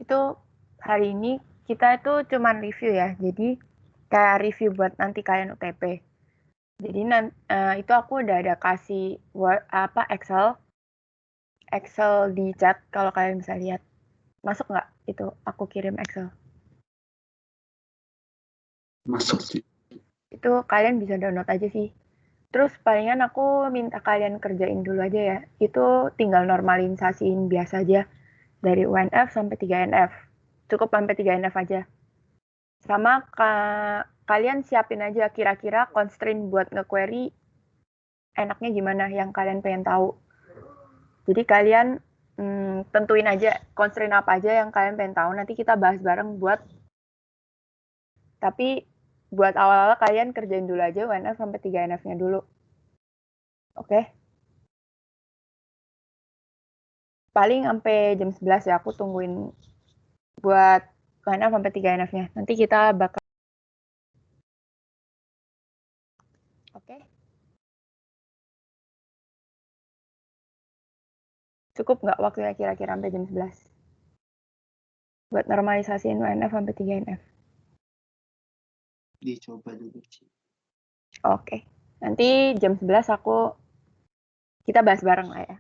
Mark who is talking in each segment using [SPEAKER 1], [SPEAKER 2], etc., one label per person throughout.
[SPEAKER 1] itu hari ini kita itu cuman review ya. Jadi kayak review buat nanti kalian UTP. Jadi itu aku udah ada kasih Word apa Excel di chat kalau kalian bisa lihat. Masuk nggak itu aku kirim Excel?
[SPEAKER 2] Masuk sih.
[SPEAKER 1] Itu kalian bisa download aja sih. Terus palingan aku minta kalian kerjain dulu aja ya. Itu tinggal normalisasiin biasa aja. Dari UNF sampai 3NF. Cukup sampai 3NF aja. Sama kalian siapin aja kira-kira constraint buat nge-query enaknya gimana yang kalian pengen tahu. Jadi kalian tentuin aja constraint apa aja yang kalian pengen tahu. Nanti kita bahas bareng tapi buat awal-awal kalian kerjain dulu aja UNF sampai 3NF-nya dulu. Oke? Paling sampai jam 11 ya aku tungguin buat UNF sampai 3NF-nya. Nanti kita bakal Oke? Cukup nggak waktunya kira-kira sampai jam 11? Buat normalisasiin UNF sampai 3NF.
[SPEAKER 2] Dicoba dulu sih.
[SPEAKER 1] Oke. Nanti jam 11 kita bahas bareng lah ya.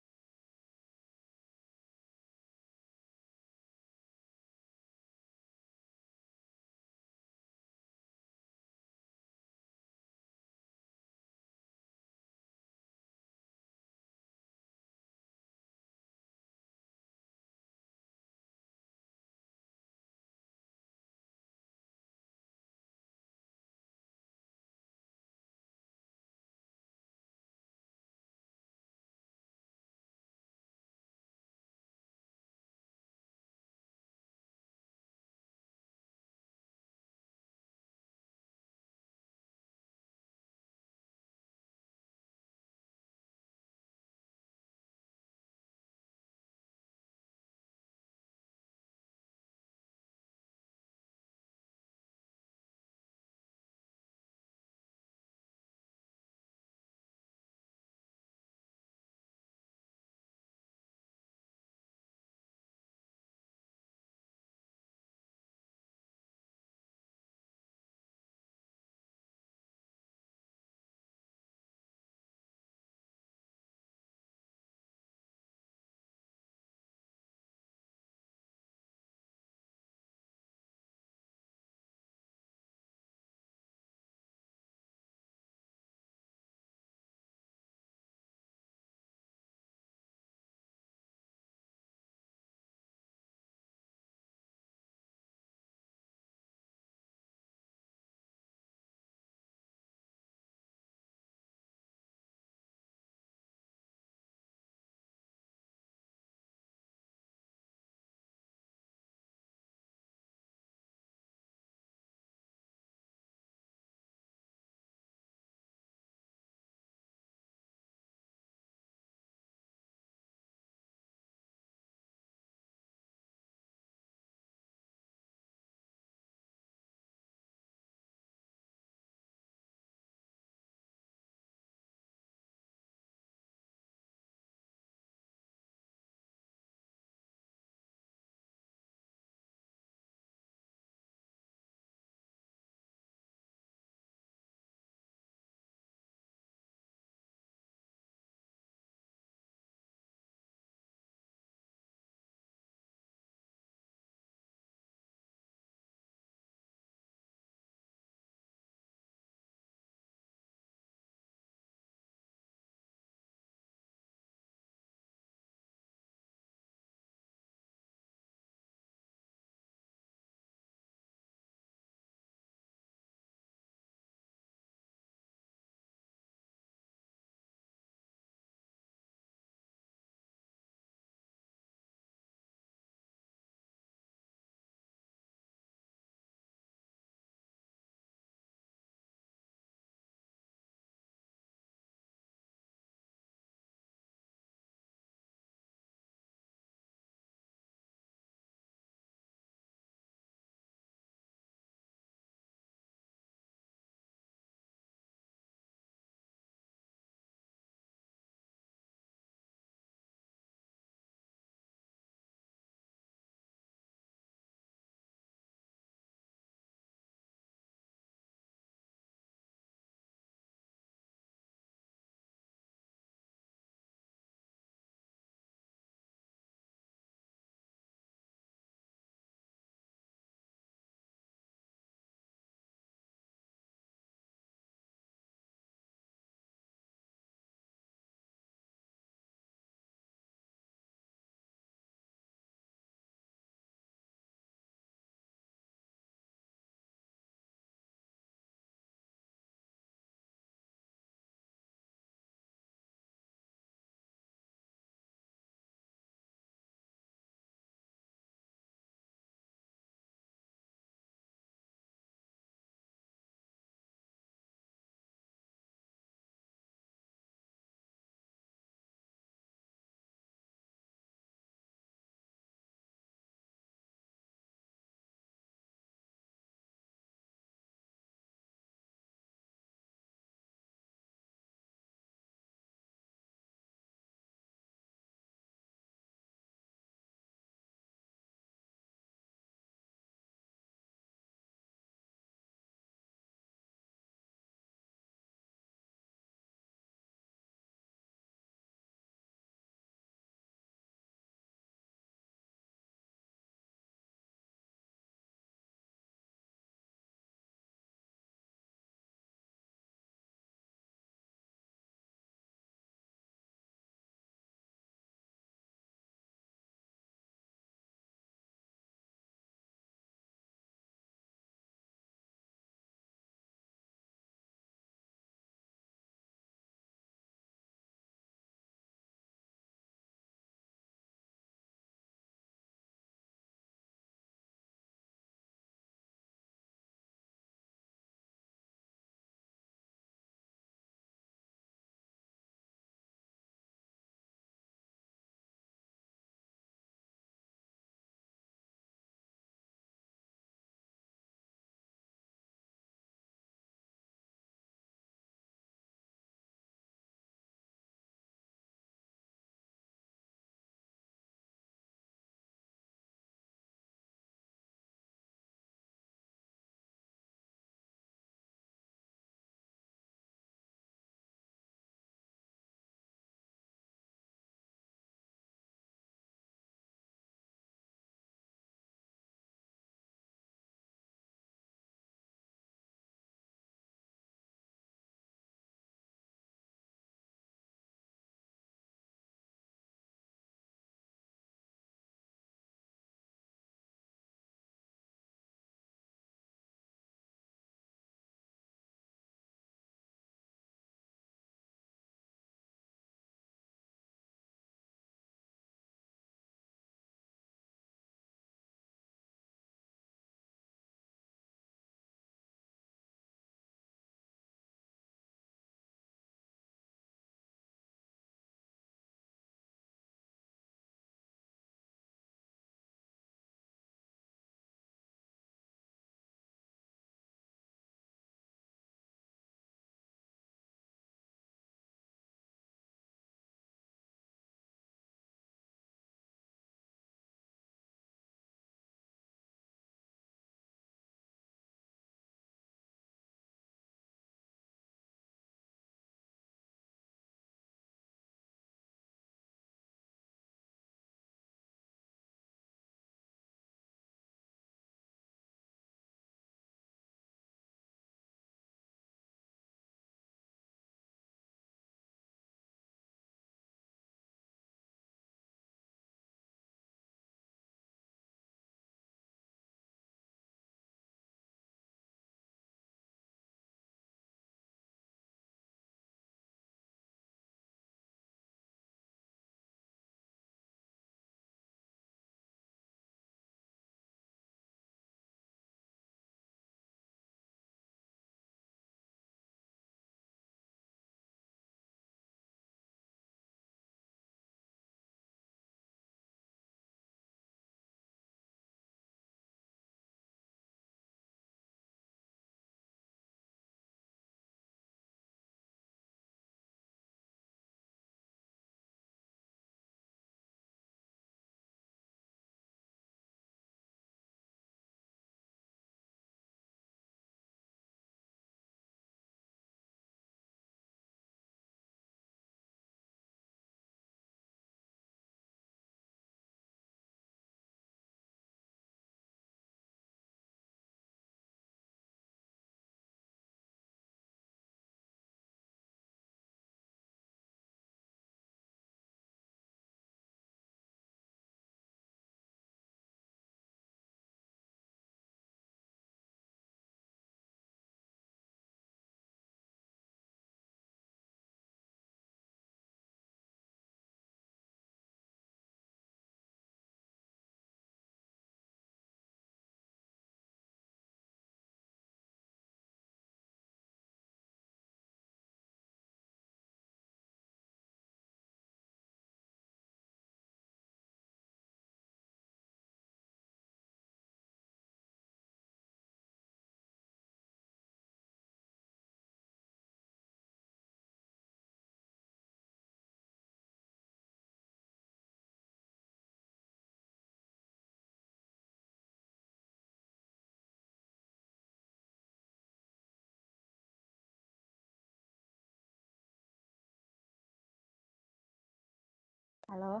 [SPEAKER 1] Halo,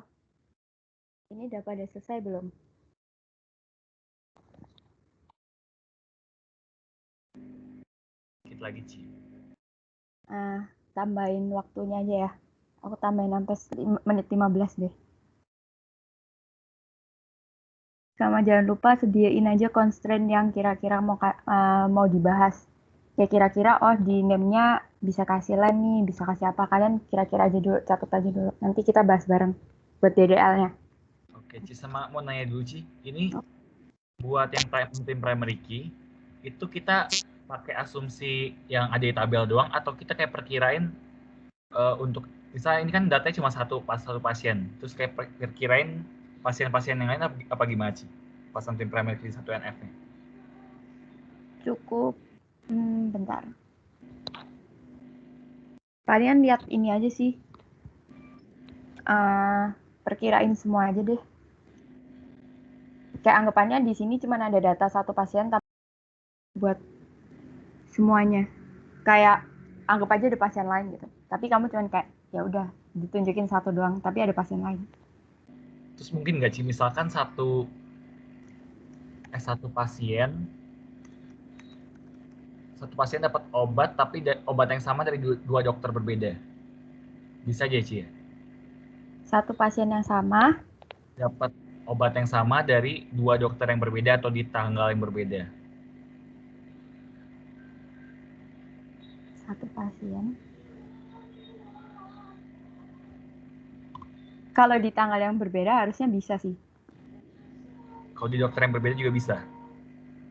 [SPEAKER 1] ini udah pada selesai belum?
[SPEAKER 3] Dikit lagi, Ci.
[SPEAKER 1] Tambahin waktunya aja ya. Aku tambahin sampai menit 15 deh. Sama jangan lupa sediain aja constraint yang kira-kira mau dibahas. Ya kira-kira di name-nya bisa kasih line nih, bisa kasih apa. Kalian kira-kira aja dulu, catat aja dulu. Nanti kita bahas bareng buat DDL-nya.
[SPEAKER 3] Oke, Ci, sama mau nanya dulu, Ci. Ini buat yang tim primary key, itu kita pakai asumsi yang ada di tabel doang atau kita kayak perkirain untuk misalnya ini kan datanya cuma satu pasien, terus kayak perkirain pasien-pasien yang lain apa gimana, Ci? Pas tim primary key 1 NF-nya.
[SPEAKER 1] Cukup, bentar. Kalian lihat ini aja sih. Perkirain semua aja deh. Kayak anggapannya di sini cuma ada data satu pasien tapi buat semuanya. Kayak anggap aja ada pasien lain gitu. Tapi kamu cuma kayak ya udah ditunjukin satu doang, tapi ada pasien lain.
[SPEAKER 3] Terus mungkin nggak, Ci, misalkan satu pasien dapat obat tapi obat yang sama dari dua dokter berbeda. Bisa aja, Ci, ya?
[SPEAKER 1] Satu pasien yang sama
[SPEAKER 3] Dapat obat yang sama dari dua dokter yang berbeda atau di tanggal yang berbeda.
[SPEAKER 1] satu pasien. Kalau di tanggal yang berbeda harusnya bisa sih.
[SPEAKER 3] Kalau di dokter yang berbeda juga bisa.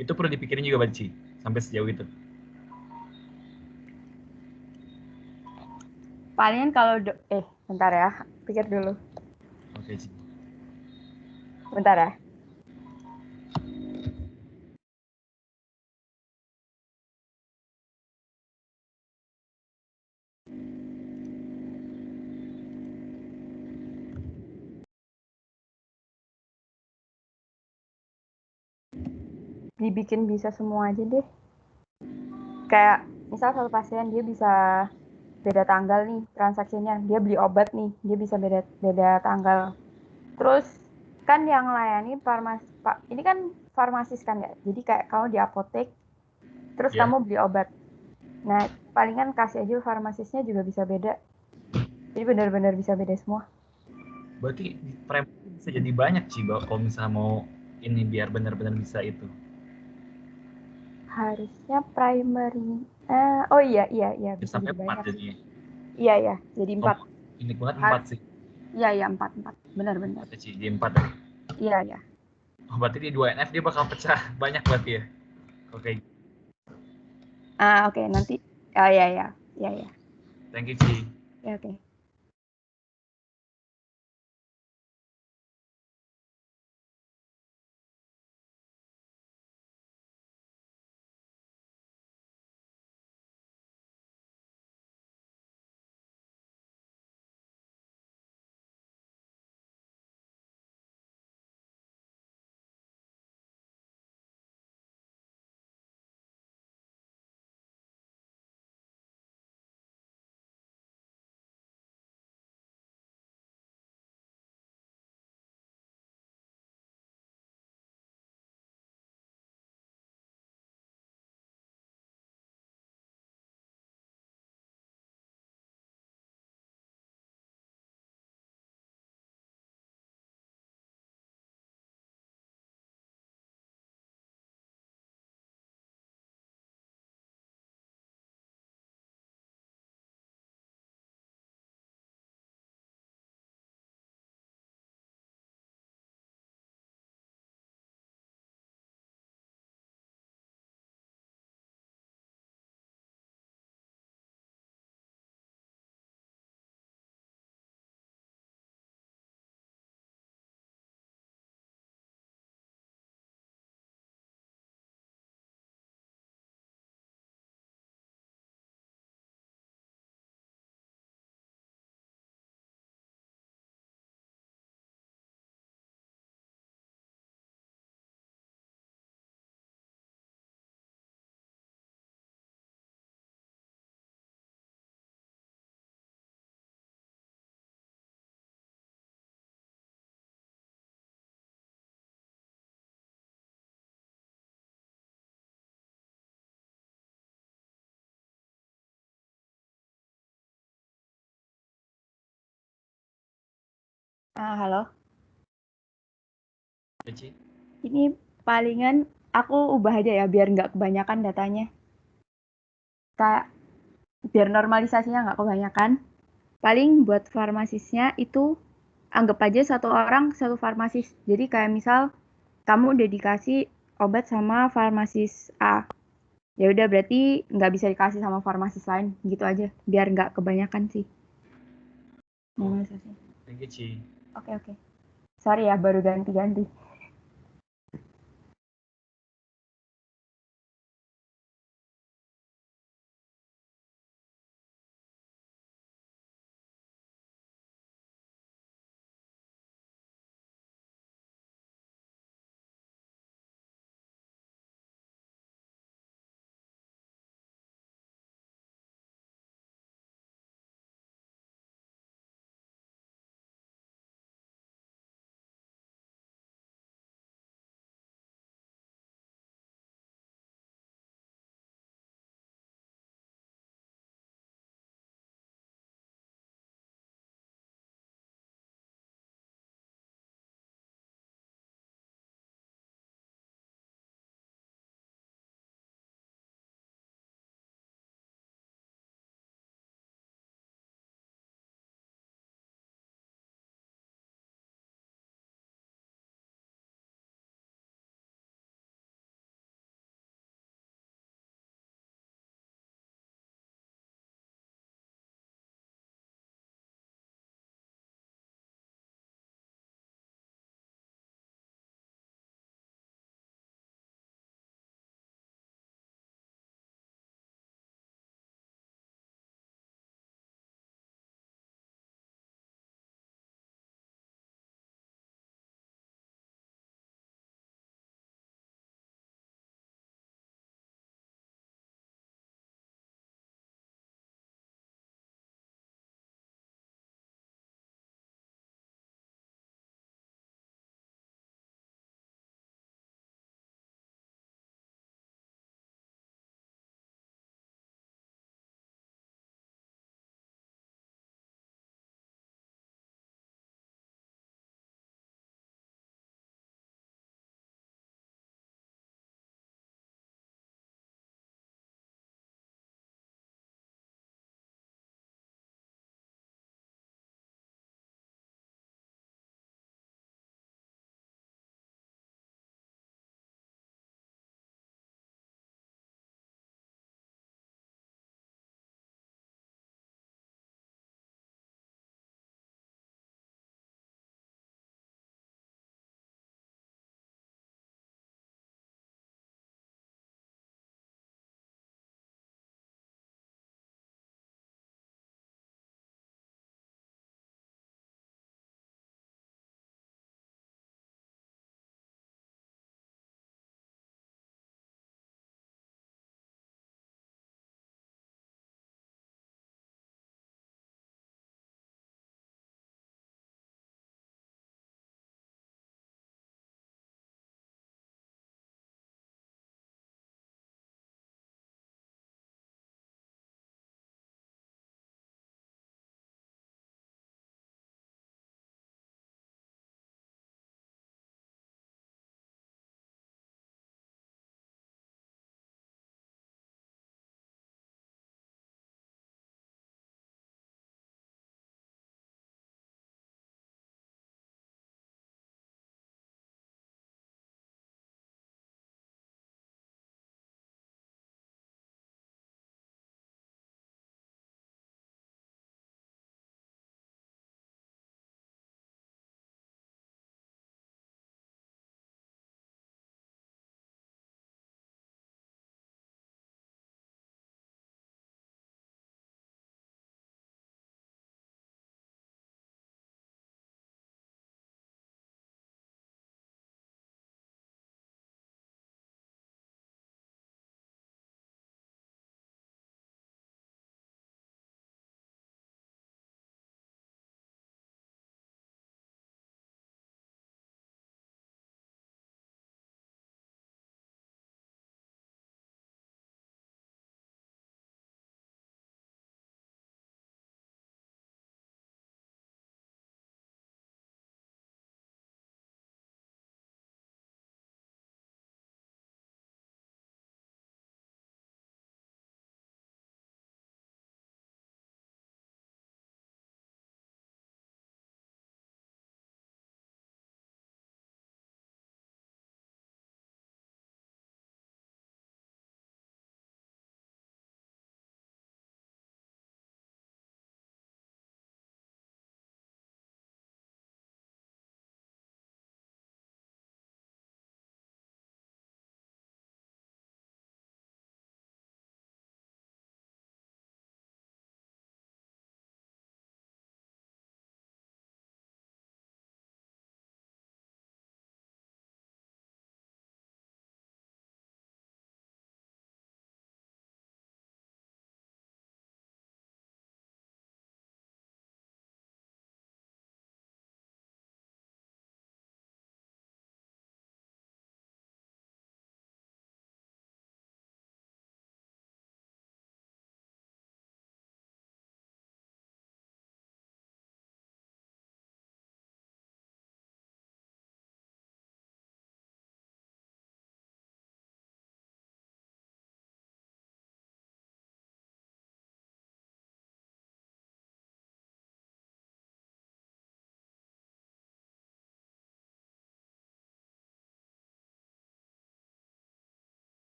[SPEAKER 3] Itu perlu dipikirin juga, Ci, sampai sejauh itu.
[SPEAKER 1] Palingan kalau bentar ya, pikir dulu.
[SPEAKER 3] Oke, Ci.
[SPEAKER 1] Bentar ya. Dibikin bisa semua aja deh. Kayak misal satu pasien dia bisa beda tanggal nih transaksinya, dia beli obat nih, dia bisa beda tanggal. Terus kan yang layani ini kan farmasis kan ya, jadi kayak kamu di apotek, terus
[SPEAKER 3] Ya.
[SPEAKER 1] kamu beli obat. Nah, palingan kasih aja farmasisnya juga bisa beda. Jadi benar-benar bisa beda semua.
[SPEAKER 3] Berarti bisa jadi banyak, Ci, kalau misalnya mau ini biar benar-benar bisa itu.
[SPEAKER 1] Harusnya primary. Oh iya bisa
[SPEAKER 3] Sampai
[SPEAKER 1] jadi
[SPEAKER 3] 4
[SPEAKER 1] banyak.
[SPEAKER 3] jadinya.
[SPEAKER 1] Iya, jadi 4.
[SPEAKER 3] Unik banget 4 sih.
[SPEAKER 1] Iya 4. Benar-benar.
[SPEAKER 3] Ada, Ci, di 4 ya.
[SPEAKER 1] Iya.
[SPEAKER 3] Oh, berarti di 2 NF dia bakal pecah banyak berarti ya. Oke.
[SPEAKER 1] Oke, nanti. Iya.
[SPEAKER 3] Thank you, Ci.
[SPEAKER 1] Ya, oke. Halo.
[SPEAKER 3] Ci.
[SPEAKER 1] Ini palingan aku ubah aja ya biar nggak kebanyakan datanya. Kayak biar normalisasinya nggak kebanyakan. Paling buat farmasisnya itu anggap aja satu orang satu farmasis. Jadi kayak misal kamu udah dikasih obat sama farmasis A. Ya udah berarti nggak bisa dikasih sama farmasis lain gitu aja. Biar nggak kebanyakan sih normalisasinya.
[SPEAKER 3] Thank you, Ci.
[SPEAKER 1] Oke. Sorry ya baru ganti-ganti.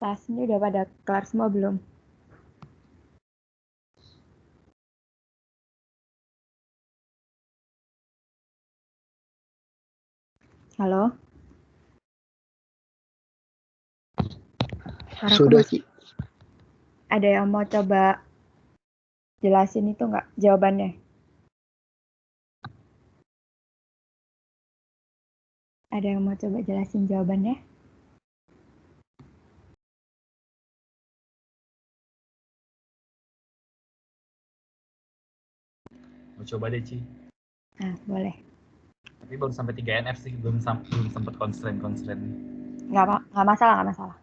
[SPEAKER 1] Tasnya udah pada kelar semua belum? Halo? Suaraku
[SPEAKER 2] Sudah,
[SPEAKER 1] masih ada yang mau coba jelasin itu nggak jawabannya? Ada yang mau coba jelasin jawabannya?
[SPEAKER 3] Mau coba deh, Ci.
[SPEAKER 1] Nah, boleh.
[SPEAKER 3] Tapi baru sampai 3 NF sih, belum sempat constraint.
[SPEAKER 1] Nggak masalah.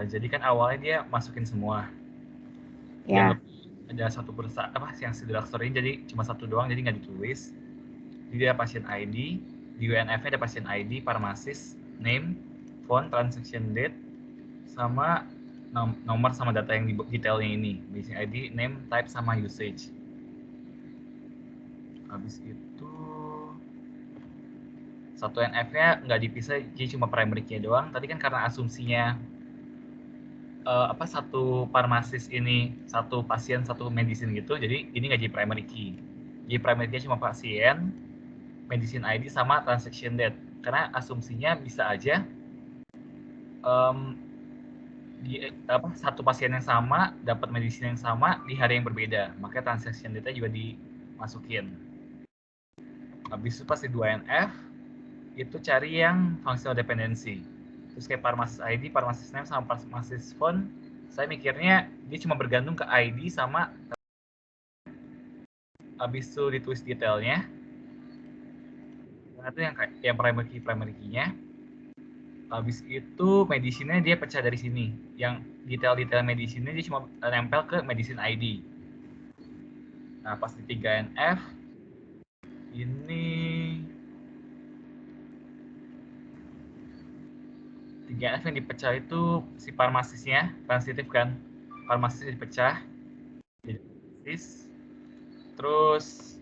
[SPEAKER 3] Jadi kan awalnya dia masukin semua.
[SPEAKER 1] Ya.
[SPEAKER 3] Yang ada satu persatu apa yang si drugstore ini jadi cuma satu doang, jadi nggak ditulis. Jadi ada pasien ID, di UNF-nya ada pasien ID, pharmacist, name, phone, transaction date, sama nomor sama data yang detailnya ini. Patient ID, name, type, sama usage. Habis itu satu NF-nya nggak dipisah, jadi cuma primary key doang. Tadi kan karena asumsinya satu farmasis ini satu pasien satu medicine gitu, jadi ini nggak jadi primary key. Jadi primary key cuma pasien, medicine ID, sama transaction date. Karena asumsinya bisa aja satu pasien yang sama dapat medicine yang sama di hari yang berbeda, makanya transaction data juga dimasukin. Habis itu pas di 2NF itu cari yang functional dependency, terus kayak pharmacist ID, pharmacist name, sama pharmacist phone. Saya mikirnya dia cuma bergantung ke ID sama, habis itu ditulis detailnya. Nah, itu yang primary key-nya. Habis itu medicine-nya dia pecah dari sini. Yang detail-detail medicine-nya dia cuma nempel ke medicine ID. Nah, pas di 3NF ini 3NF yang dipecah itu si farmasisnya, sensitif kan? Farmasisnya dipecah jadi farmasis. Terus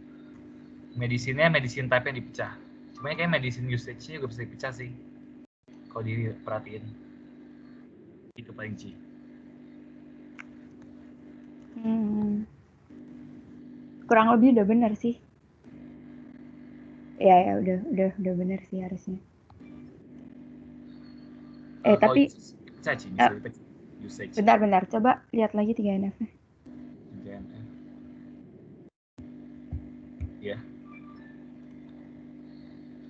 [SPEAKER 3] medicine-nya, medicine type yang dipecah. Cuma kayak medicine usage-nya juga bisa dipecah sih. Kalau diperhatiin. Itu paling Ci.
[SPEAKER 1] Kurang lebih udah benar sih. Ya udah benar sih harusnya. Tapi
[SPEAKER 3] Dipecah, Ci, bisa dipecah. Usage.
[SPEAKER 1] bentar, coba lihat lagi 3NF-nya.
[SPEAKER 3] 3NF. Ya.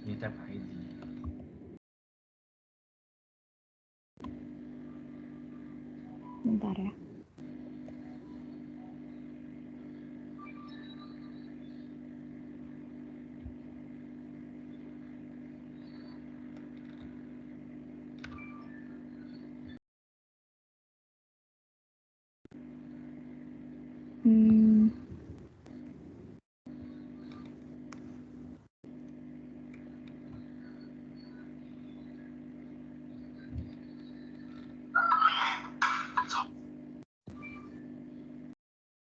[SPEAKER 3] Ini tab ID.
[SPEAKER 1] Bentar ya.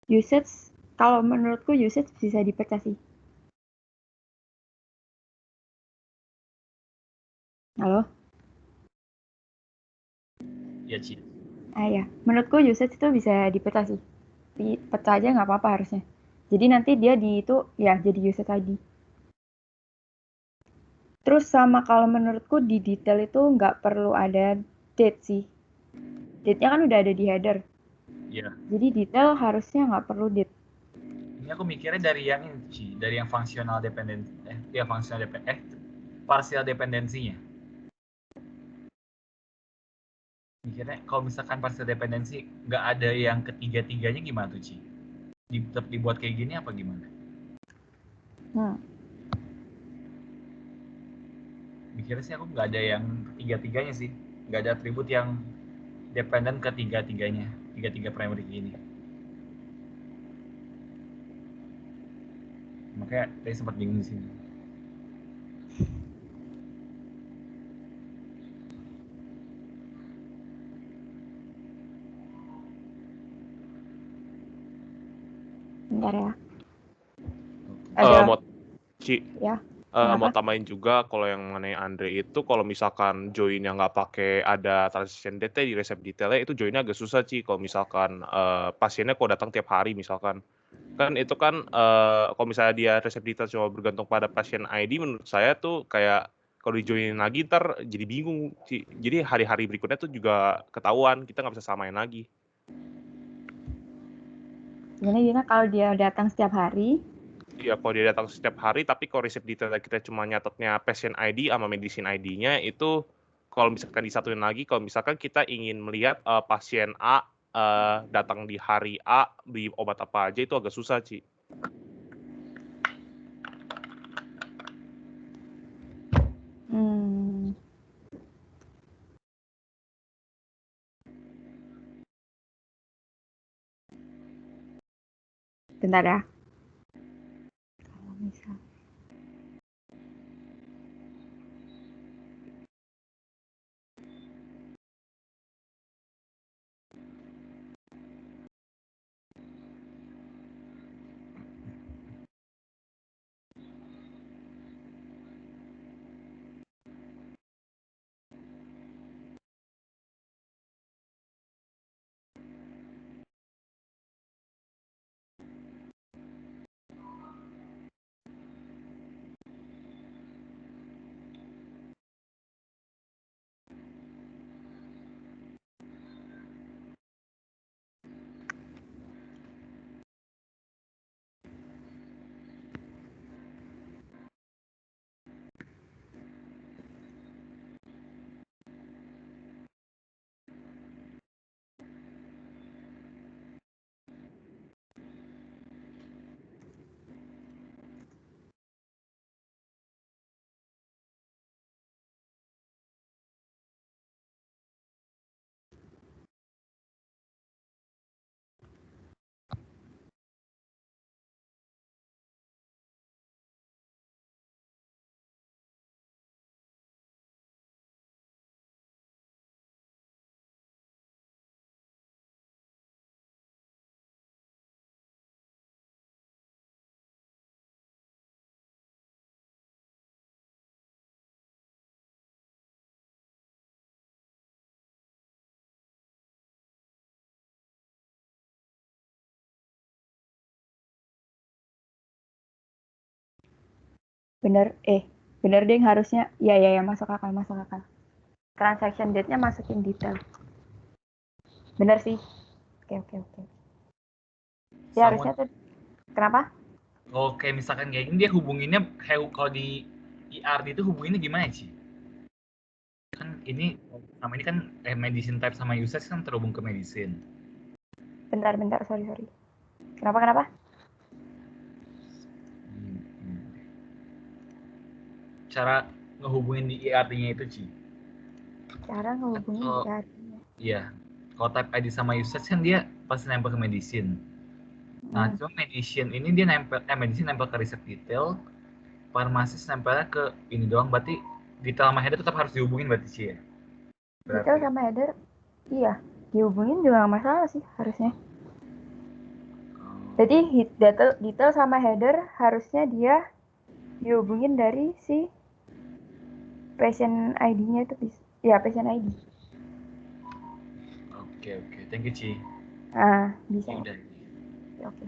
[SPEAKER 1] Usage, kalau menurutku usage bisa dipecah sih. Halo?
[SPEAKER 3] Ya, Ci.
[SPEAKER 1] Ya. Menurutku usage itu bisa dipecah sih. Dipecah aja nggak apa-apa harusnya. Jadi nanti dia itu ya jadi usage ID. Terus sama kalau menurutku di detail itu nggak perlu ada date sih. Date-nya kan udah ada di header.
[SPEAKER 3] Iya.
[SPEAKER 1] Jadi detail harusnya nggak perlu date.
[SPEAKER 3] Ini aku mikirnya dari yang ini, Ci. Dari yang functional dependency. Partial dependensinya. Mikirnya kalau misalkan partial dependency nggak ada yang ketiga-tiganya gimana tuh, Ci? Tetap dibuat kayak gini apa gimana? Mikirnya sih aku nggak ada yang ketiga-tiganya sih. Nggak ada atribut yang dependent ke tiga-tiganya. Tiga-tiga primary key ini. Makanya tadi sempat bingung di sini.
[SPEAKER 1] Bentar ya.
[SPEAKER 4] Mau Ci,
[SPEAKER 1] Ya.
[SPEAKER 4] Mau
[SPEAKER 1] Kenapa?
[SPEAKER 4] tambahin juga kalau yang mengenai Andre itu kalau misalkan join-nya nggak pakai ada transaction date di resep detailnya itu join-nya agak susah Ci kalau misalkan pasiennya kok datang tiap hari misalkan. Kan itu kan kalau misalnya dia resep detail cuma bergantung pada pasien ID menurut saya tuh kayak kalau di-join lagi ntar jadi bingung Ci. Jadi hari-hari berikutnya tuh juga ketahuan kita nggak bisa samain lagi.
[SPEAKER 1] Gimana kalau dia datang setiap hari?
[SPEAKER 4] Iya, kalau dia datang setiap hari, tapi kalau resep detail kita cuma nyatetnya patient ID sama medicine ID-nya itu kalau misalkan disatuin lagi, kalau misalkan kita ingin melihat pasien A datang di hari A beli obat apa aja itu agak susah, Ci.
[SPEAKER 1] Hmm. Bentar ya. Kalau misal bener deh harusnya ya masuk akal. Transaction date-nya masukin detail. Bener sih. Oke. Ya harusnya tuh. Kenapa?
[SPEAKER 3] Oke, misalkan kayak gini dia hubunginnya kayak kalau di ERD itu hubunginnya gimana sih? Kan ini sama ini kan medicine type sama usage kan terhubung ke medicine.
[SPEAKER 1] Bentar, sorry. Kenapa?
[SPEAKER 3] Cara ngehubungin di ERD-nya itu, Ci.
[SPEAKER 1] Cara ngehubungin
[SPEAKER 3] Oh,
[SPEAKER 1] di artinya.
[SPEAKER 3] iya. Kalau type ID sama usage kan dia pasti nempel ke medicine. Nah, cuma medicine ini dia medicine nempel ke riset detail, farmasis nempelnya ke ini doang, berarti detail sama header tetap harus dihubungin berarti Ci ya?
[SPEAKER 1] Detail sama header, iya. Dihubungin juga nggak masalah sih harusnya. Jadi detail sama header harusnya dia dihubungin dari si patient ID-nya itu bisa. Ya, patient ID.
[SPEAKER 3] Oke. Thank you, Ci.
[SPEAKER 1] Bisa.
[SPEAKER 3] Ya udah.
[SPEAKER 1] Oke.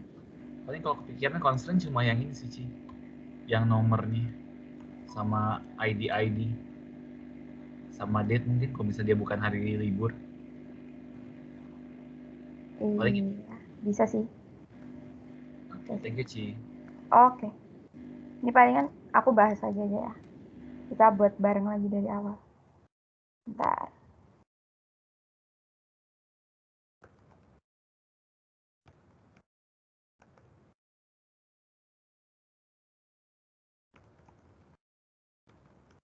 [SPEAKER 3] Paling kalau kepikiran constraint cuma yang ini sih, Ci. Yang nomornya sama ID sama date mungkin kalau misalnya dia bukan hari libur. Paling gitu.
[SPEAKER 1] Iya, bisa sih.
[SPEAKER 3] Oke, thank you, Ci.
[SPEAKER 1] Oke. Ini palingan aku bahas aja ya. Kita buat bareng lagi dari awal. Bentar.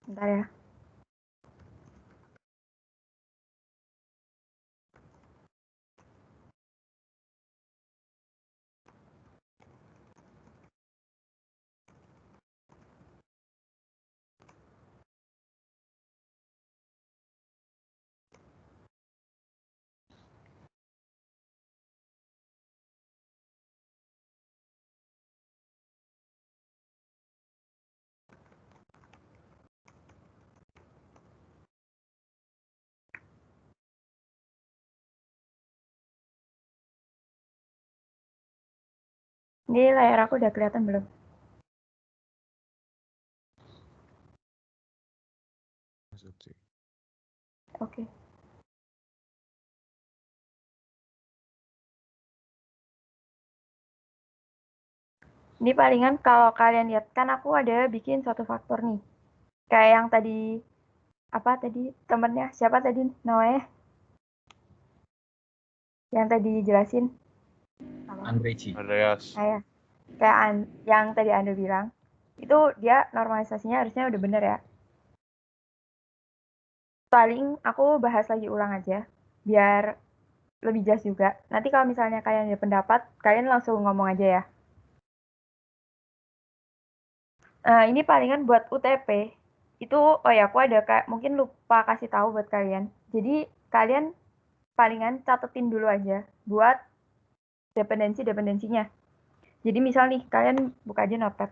[SPEAKER 1] Bentar ya. Ini layar aku udah kelihatan belum? Oke. Ini palingan kalau kalian lihat kan aku ada bikin suatu faktor nih. Kayak yang tadi apa tadi temennya siapa tadi namanya? Yang tadi jelasin.
[SPEAKER 3] Andreci.
[SPEAKER 4] Andreas.
[SPEAKER 1] Kayak yang tadi Anda bilang. Itu dia normalisasinya harusnya udah bener ya. Paling aku bahas lagi ulang aja biar lebih jelas juga. Nanti kalau misalnya kalian ada pendapat, kalian langsung ngomong aja ya. Ini palingan buat UTP. Itu, oh ya aku ada kayak mungkin lupa kasih tahu buat kalian. Jadi kalian palingan catetin dulu aja buat dependensinya. Jadi misal nih, kalian buka aja Notepad.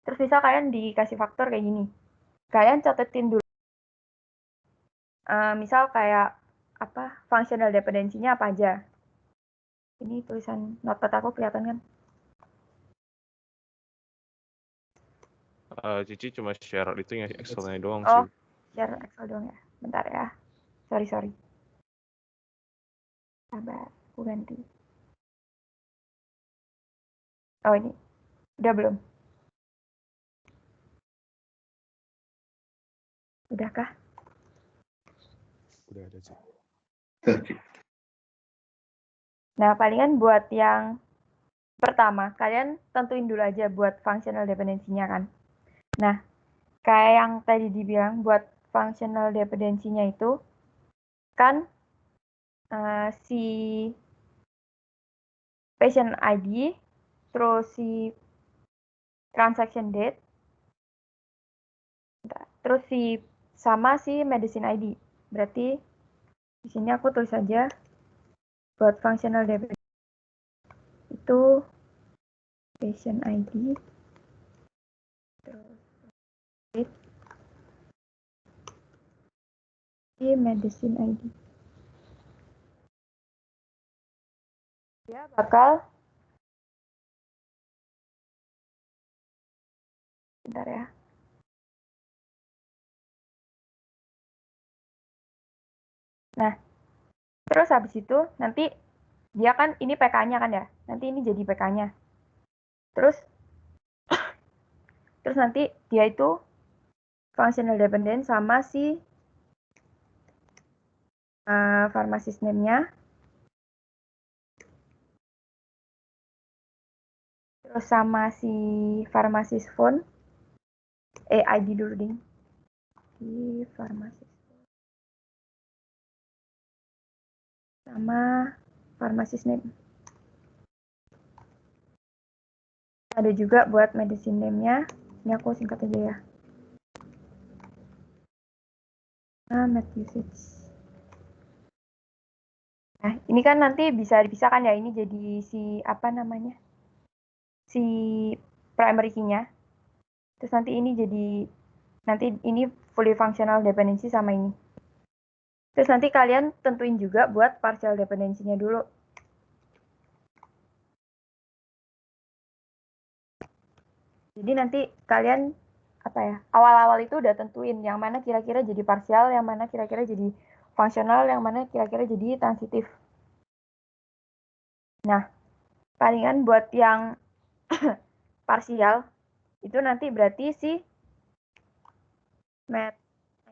[SPEAKER 1] Terus misal kalian dikasih faktor kayak gini. Kalian catetin dulu. Misal kayak apa functional dependensinya apa aja. Ini tulisan Notepad aku kelihatan kan?
[SPEAKER 4] Cici cuma share itunya Excel-nya doang
[SPEAKER 1] Oh,
[SPEAKER 4] sih.
[SPEAKER 1] share Excel doang ya. Bentar ya. Sorry. Sabar, aku ganti. Oh ini, udah belum? Udahkah?
[SPEAKER 4] Udah ada sih.
[SPEAKER 1] Nah, palingan buat yang pertama, kalian tentuin dulu aja buat functional dependensinya kan. Nah, kayak yang tadi dibilang buat functional dependensinya itu kan si patient ID, terus si transaction date, terus sama si medicine ID. Berarti di sini aku tulis aja buat functional dependency itu patient ID, terus date, si medicine ID. Dia bakal bentar ya. Nah, terus habis itu nanti dia kan ini PK-nya kan ya. Nanti ini jadi PK-nya. Terus nanti dia itu functional dependent sama si pharmacist name-nya. Terus sama si pharmacist phone. ID dulu ding. Di pharmacist. Sama pharmacist name. Ada juga buat medicine name-nya. Ini aku singkat aja ya. Med usage. Nah, ini kan nanti bisa dipisahkan ya. Ini jadi si apa namanya? Si primary key-nya. Terus nanti ini jadi ini fully functional dependency sama ini. Terus nanti kalian tentuin juga buat partial dependensinya dulu. Jadi nanti kalian apa ya? Awal-awal itu udah tentuin yang mana kira-kira jadi partial, yang mana kira-kira jadi fungsional, yang mana kira-kira jadi transitif. Nah, palingan buat yang parsial itu nanti berarti si met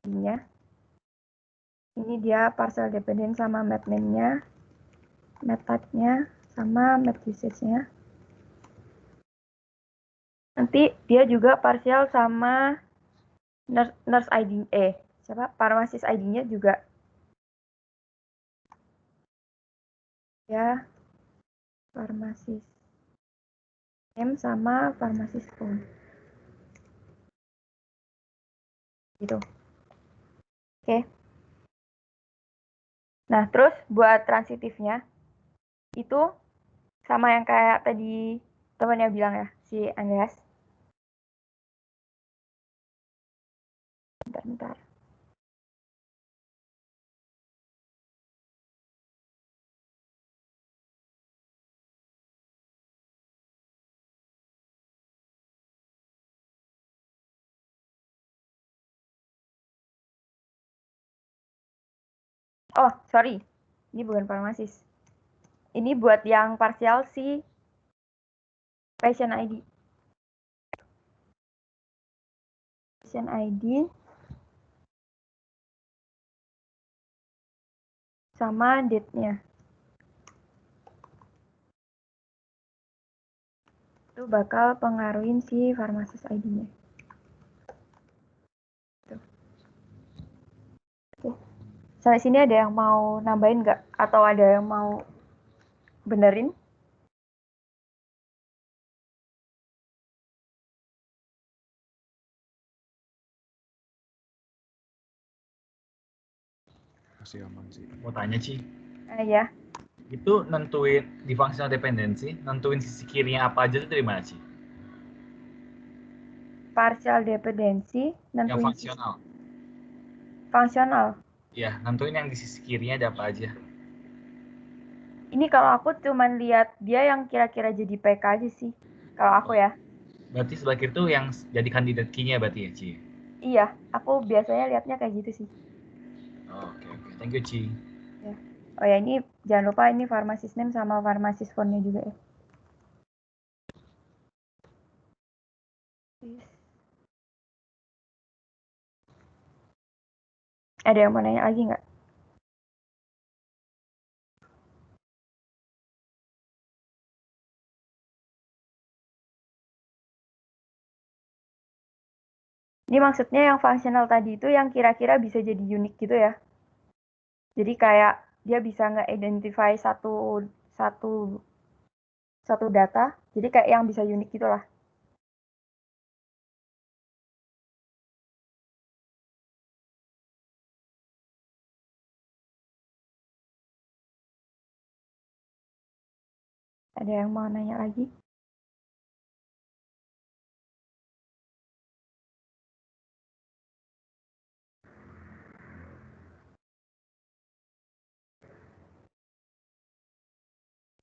[SPEAKER 1] ID-nya. Ini dia partial dependent sama met name-nya, met type-nya, sama met usage-nya. Nanti dia juga partial sama nurse ID, siapa? Pharmacist ID-nya juga. Ya, pharmacist name sama pharmacist phone. Gitu. Oke. Nah, terus buat transitifnya itu sama yang kayak tadi temannya bilang ya, si Andreas. Bentar. Oh, sorry. Ini bukan farmasis. Ini buat yang parsial si patient ID. Patient ID sama date-nya. Itu bakal pengaruhin si farmasis ID-nya. Oke. Sampai sini ada yang mau nambahin nggak? Atau ada yang mau benerin?
[SPEAKER 4] Masih aman sih.
[SPEAKER 3] Mau tanya, Ci.
[SPEAKER 1] Ya.
[SPEAKER 3] Itu nentuin di functional dependency, nentuin sisi kirinya apa aja itu dari mana, Ci?
[SPEAKER 1] Partial dependency,
[SPEAKER 3] Yang
[SPEAKER 1] nentuin
[SPEAKER 3] fungsional.
[SPEAKER 1] fungsional.
[SPEAKER 3] Ya, nentuin yang di sisi kirinya ada apa aja.
[SPEAKER 1] Ini kalau aku cuman lihat dia yang kira-kira jadi PK aja sih. Kalau aku ya.
[SPEAKER 3] Berarti sebelah kiri itu yang jadi kandidat key-nya berarti ya, Ci?
[SPEAKER 1] Iya, aku biasanya lihatnya kayak gitu sih.
[SPEAKER 3] Oh, oke. Thank you, Ci.
[SPEAKER 1] Ya. Oh ya, ini jangan lupa ini pharmacist name sama pharmacist phone-nya juga ya. Ada yang mau nanya lagi nggak? Ini maksudnya yang functional tadi itu yang kira-kira bisa jadi unik gitu ya. Jadi kayak dia bisa nge-identify satu data, jadi kayak yang bisa unik gitu lah. Ada yang mau nanya lagi?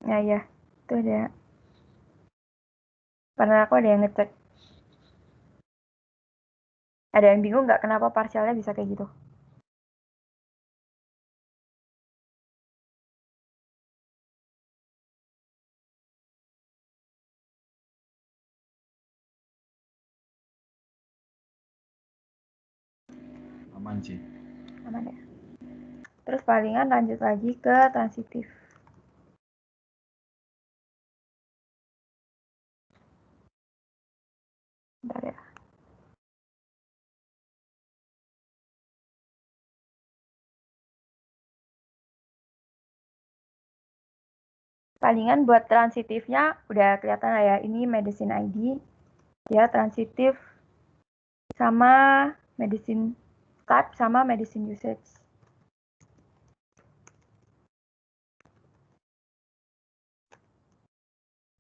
[SPEAKER 1] Nah ya, itu ada. Karena aku ada yang ngecek. Ada yang bingung nggak kenapa parsialnya bisa kayak gitu?
[SPEAKER 3] Aman, Ci.
[SPEAKER 1] Aman ya. Terus palingan lanjut lagi ke transitif. Bentar ya. Palingan buat transitifnya udah kelihatan lah ya. Ini medicine ID, ya transitif sama medicine type sama medicine usage.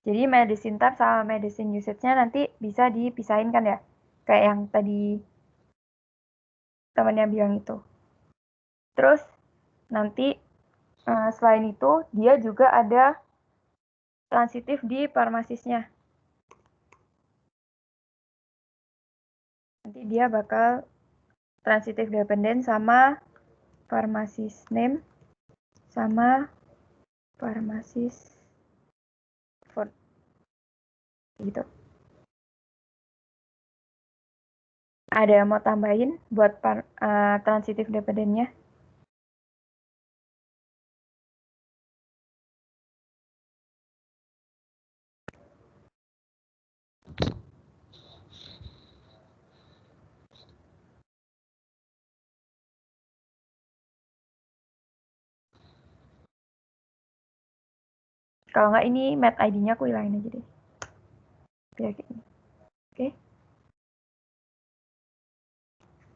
[SPEAKER 1] Jadi medicine type sama medicine usage-nya nanti bisa dipisahin kan ya? Kayak yang tadi temannya bilang itu. Terus nanti selain itu dia juga ada transitif di farmasisnya. Nanti dia bakal transitif dependent sama pharmacist name sama pharmacist phone. Gitu. Ada yang mau tambahin buat transitif dependentnya? Kalau nggak ini met ID-nya aku hilangin aja deh. Biar kayak gini. Oke.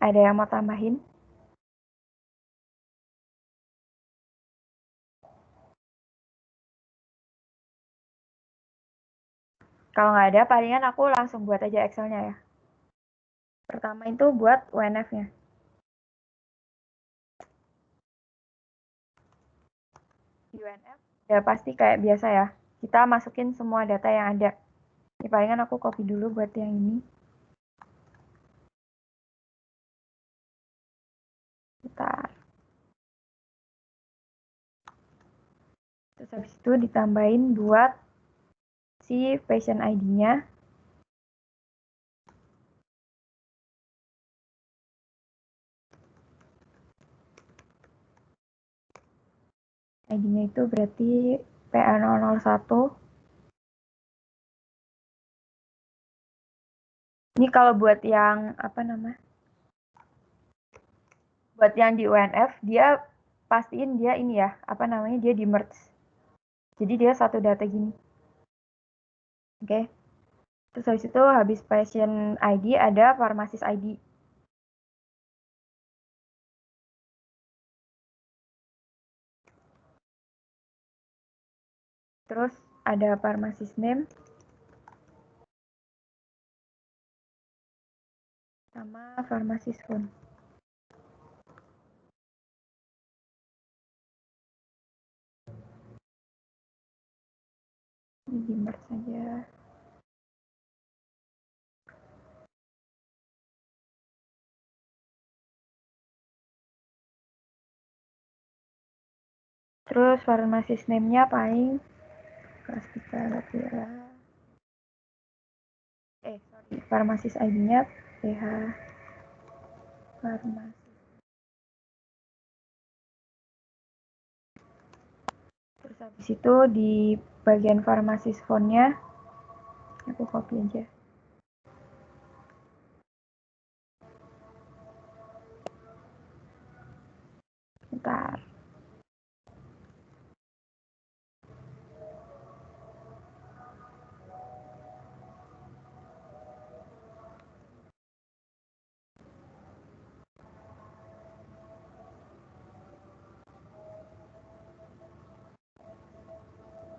[SPEAKER 1] Ada yang mau tambahin? Kalau nggak ada, palingan aku langsung buat aja Excel-nya ya. Pertama itu buat UNF-nya. Di UNF ya pasti kayak biasa ya. Kita masukin semua data yang ada. Ini palingan aku copy dulu buat yang ini. Bentar. Terus habis itu ditambahin buat si patient ID-nya. ID-nya itu berarti PA001. Ini kalau buat yang apa namanya? Buat yang di UNF, dia pastiin dia ini ya, apa namanya? Dia di merge. Jadi dia satu data gini. Oke. Terus habis itu habis patient ID ada pharmacist ID. Terus ada pharmacist name sama pharmacist phone. Ini di merge saja. Terus pharmacist name-nya paling Praspita Latira. Sorry, pharmacist ID-nya PH Farmasi. Terus habis itu di bagian pharmacist phone-nya aku copy aja. Bentar.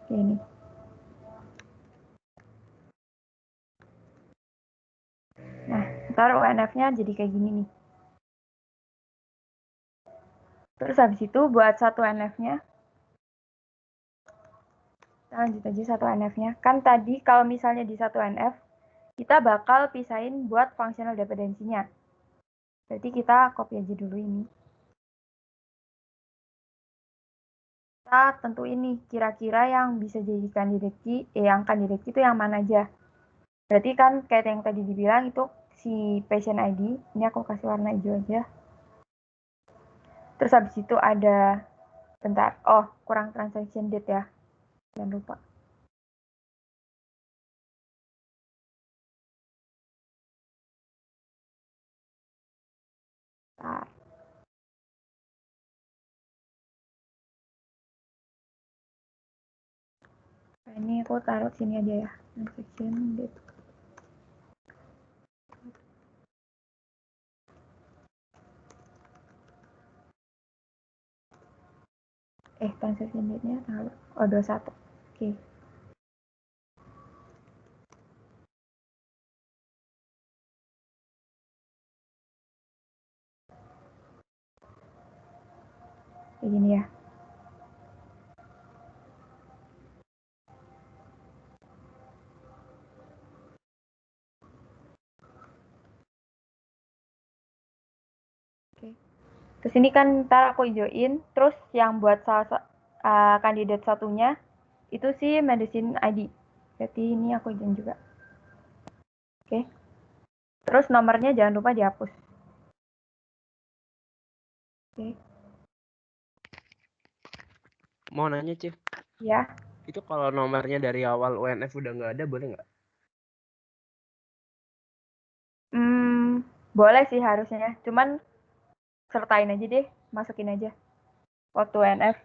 [SPEAKER 1] Oke, ini. Nah, ntar UNF-nya jadi kayak gini nih. Terus habis itu buat satu NF-nya, kita lanjut aja satu NF-nya. Kan tadi kalau misalnya di satu NF, kita bakal pisahin buat functional dependency-nya. Berarti kita copy aja dulu ini. Kita tentuin nih, kira-kira yang bisa jadi candidate key, yang candidate key itu yang mana aja. Berarti kan kayak yang tadi dibilang itu si patient ID, ini aku kasih warna hijau aja. Terus habis itu ada, bentar, oh kurang transaction date ya, jangan lupa. Bentar. Nah, ini aku taruh sini aja ya, transaction date. Transaction date-nya taruh, 21. Oke. Kayak gini ya. Oke. Terus ini kan ntar aku hijauin, terus yang buat kandidat satunya itu si medicine ID. Jadi ini aku hijauin juga. Oke. Terus nomornya jangan lupa dihapus. Oke.
[SPEAKER 5] Mau nanya, Cif.
[SPEAKER 1] Ya.
[SPEAKER 5] Itu kalau nomornya dari awal UNF udah nggak ada, boleh nggak?
[SPEAKER 1] Boleh sih harusnya. Cuman sertain aja deh, masukin aja. Waktu UNF.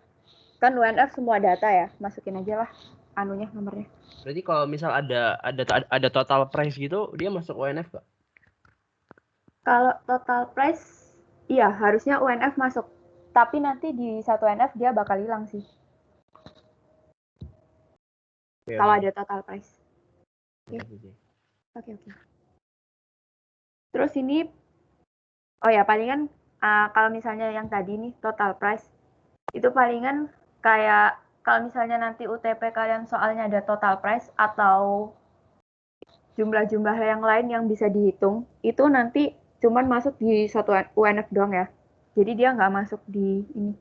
[SPEAKER 1] Kan UNF semua data ya, masukin aja lah anunya nomornya.
[SPEAKER 5] Berarti kalau misal ada total price gitu, dia masuk UNF nggak?
[SPEAKER 1] Kalau total price, iya harusnya UNF masuk. Tapi nanti di satu UNF dia bakal hilang sih.
[SPEAKER 5] Oke,
[SPEAKER 1] Kalau
[SPEAKER 5] oke.
[SPEAKER 1] ada total price. Oke. Terus ini, oh ya palingan kalau misalnya yang tadi nih total price, itu palingan kayak kalau misalnya nanti UTP kalian soalnya ada total price atau jumlah-jumlah yang lain yang bisa dihitung, itu nanti cuman masuk di satu UNF doang ya. Jadi dia nggak masuk di ini.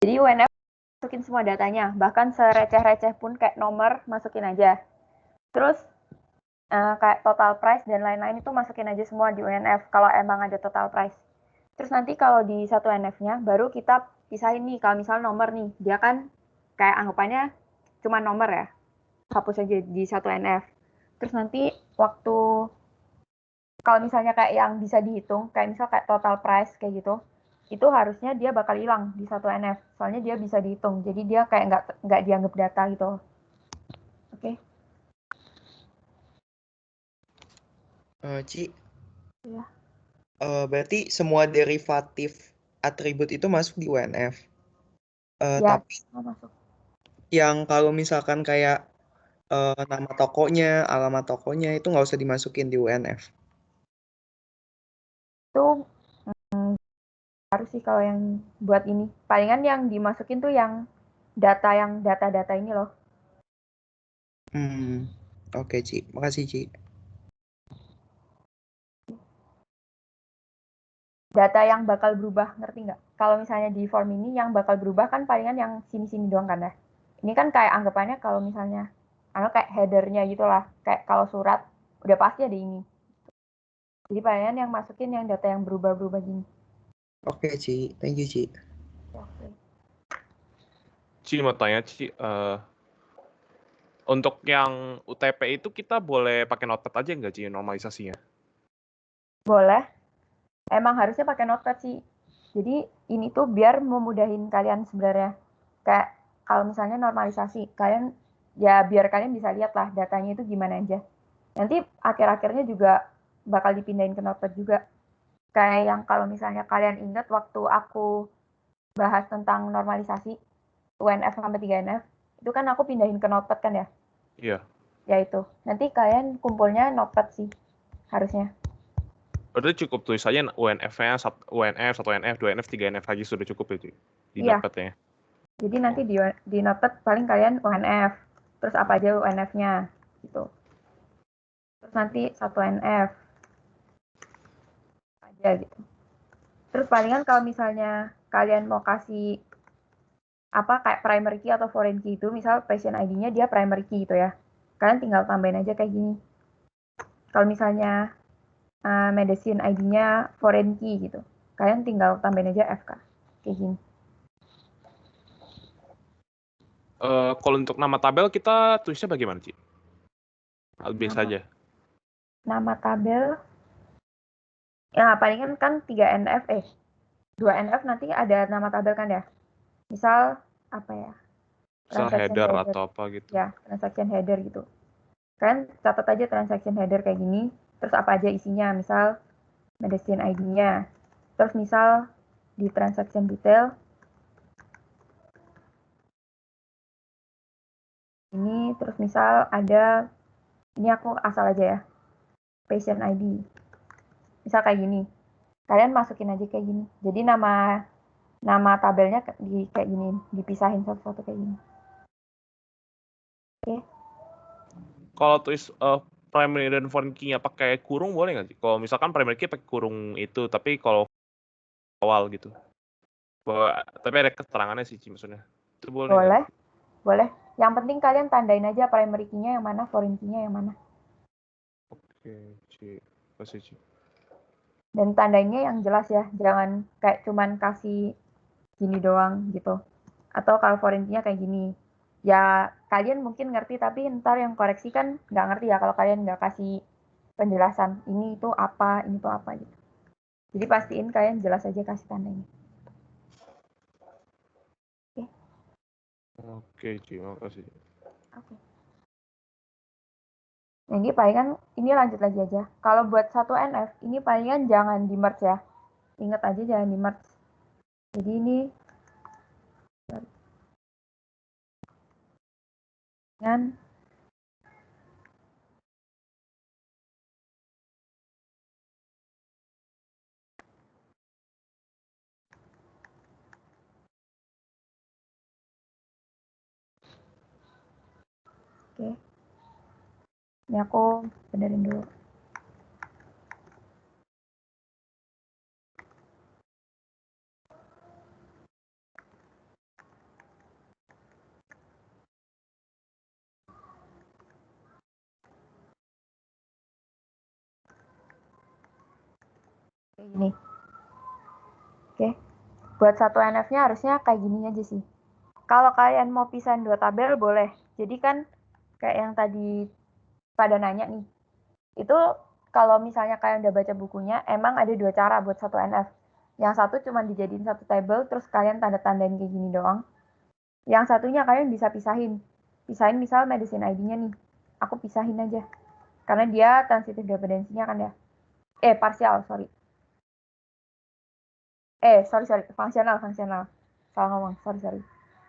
[SPEAKER 1] Jadi UNF masukin semua datanya, bahkan sereceh-receh pun kayak nomor masukin aja. Terus kayak total price dan lain-lain itu masukin aja semua di UNF kalau emang ada total price. Terus nanti kalau di satu UNF-nya baru kita pisahin nih, kalau misal nomor nih, dia kan kayak anggapannya cuma nomor ya, hapus aja di satu UNF. Terus nanti waktu kalau misalnya kayak yang bisa dihitung, kayak misal kayak total price kayak gitu, itu harusnya dia bakal hilang di satu NF. Soalnya dia bisa dihitung, jadi dia kayak nggak dianggap data gitu. Oke.
[SPEAKER 6] Ci,
[SPEAKER 1] Iya.
[SPEAKER 6] berarti semua derivatif atribut itu masuk di UNF.
[SPEAKER 1] Ya,
[SPEAKER 6] Tapi
[SPEAKER 1] masuk.
[SPEAKER 6] yang kalau misalkan kayak nama tokonya, alamat tokonya itu nggak usah dimasukin di UNF.
[SPEAKER 1] Itu harus sih kalau yang buat ini. Palingan yang dimasukin tuh yang data-data ini loh.
[SPEAKER 6] Oke, Ci. Makasih, Ci.
[SPEAKER 1] Data yang bakal berubah, ngerti nggak? Kalau misalnya di form ini yang bakal berubah kan palingan yang sini-sini doang kan ya. Ini kan kayak anggapannya kalau misalnya kayak headernya gitulah. Kayak kalau surat udah pasti ada ini. Jadi palingan yang masukin yang data yang berubah-berubah gini.
[SPEAKER 6] Oke, Ci. Thank you, Ci.
[SPEAKER 1] Oke.
[SPEAKER 4] Ci mau tanya Ci, untuk yang UTP itu kita boleh pakai notepad aja nggak Ci normalisasinya?
[SPEAKER 1] Boleh. Emang harusnya pakai notepad sih. Jadi ini tuh biar memudahin kalian sebenarnya. Kayak kalau misalnya normalisasi, kalian ya biar kalian bisa lihat lah datanya itu gimana aja. Nanti akhir-akhirnya juga bakal dipindahin ke notepad juga. Kayak yang kalau misalnya kalian ingat waktu aku bahas tentang normalisasi UNF sampai 3NF, itu kan aku pindahin ke notepad kan ya?
[SPEAKER 4] Iya.
[SPEAKER 1] Ya itu. Nanti kalian kumpulnya notepad sih harusnya.
[SPEAKER 4] Berarti cukup tulis aja UNF-nya, UNF, 1 UNF, 2 UNF, 3 UNF aja sudah cukup ya Ci? Di
[SPEAKER 1] Iya.
[SPEAKER 4] notepad-nya.
[SPEAKER 1] Jadi nanti di notepad paling kalian UNF, terus apa aja UNF-nya gitu. Terus nanti 1 UNF aja gitu. Terus palingan kalau misalnya kalian mau kasih apa kayak primary key atau foreign key itu, misal patient ID-nya dia primary key gitu ya. Kalian tinggal tambahin aja kayak gini. Kalau misalnya medicine ID-nya foreign key gitu, kalian tinggal tambahin aja FK kayak gini.
[SPEAKER 4] Kalau untuk nama tabel kita tulisnya bagaimana Ci? Biasa aja.
[SPEAKER 1] Nama tabel, ya palingan kan 3NF 2NF nanti ada nama tabel kan ya. Misal apa ya?
[SPEAKER 4] Misal header atau apa gitu.
[SPEAKER 1] Ya, transaction header gitu. Kan catat aja transaction header kayak gini, terus apa aja isinya, misal medicine ID-nya. Terus misal di transaction detail ini, terus misal ada, ini aku asal aja ya, patient ID. Misal kayak gini. Kalian masukin aja kayak gini. Jadi nama tabelnya kayak gini, dipisahin satu-satu kayak gini. Oke.
[SPEAKER 4] Kalau tulis primary dan foreign key-nya pakai kurung boleh nggak sih? Kalau misalkan primary key pakai kurung itu, tapi kalau awal gitu. Tapi ada keterangannya sih, maksudnya. Itu boleh nggak?
[SPEAKER 1] Boleh. Boleh. Yang penting kalian tandain aja primary key-nya yang mana, foreign key-nya yang mana.
[SPEAKER 4] Oke, Ci. Kasih, Ci.
[SPEAKER 1] Dan tandainnya yang jelas ya. Jangan kayak cuman kasih gini doang gitu. Atau kalau foreign key-nya kayak gini. Ya kalian mungkin ngerti tapi ntar yang koreksi kan nggak ngerti ya kalau kalian nggak kasih penjelasan ini itu apa gitu. Jadi pastiin kalian jelas aja kasih tandanya.
[SPEAKER 4] Oke, Ci, makasih.
[SPEAKER 1] Oke. Nah, ini palingan ini lanjut lagi aja. Kalau buat 1 NF ini palingan jangan di merge ya. Ingat aja jangan di merge. Jadi ini dengan oke. Ini aku benerin dulu. Kayak gini. Oke. Buat satu NF-nya harusnya kayak gini aja sih. Kalau kalian mau pisahin 2 tabel boleh. Jadi kan kayak yang tadi pada nanya nih. Itu kalau misalnya kalian udah baca bukunya, emang ada 2 cara buat satu NF. Yang satu cuma dijadiin satu tabel, terus kalian tanda-tandain kayak gini doang. Yang satunya kalian bisa pisahin. Pisahin misal medicine ID-nya nih. Aku pisahin aja. Karena dia transitive dependency-nya kan ya. Partial, sorry. Fungsional. Salah ngomong, sorry.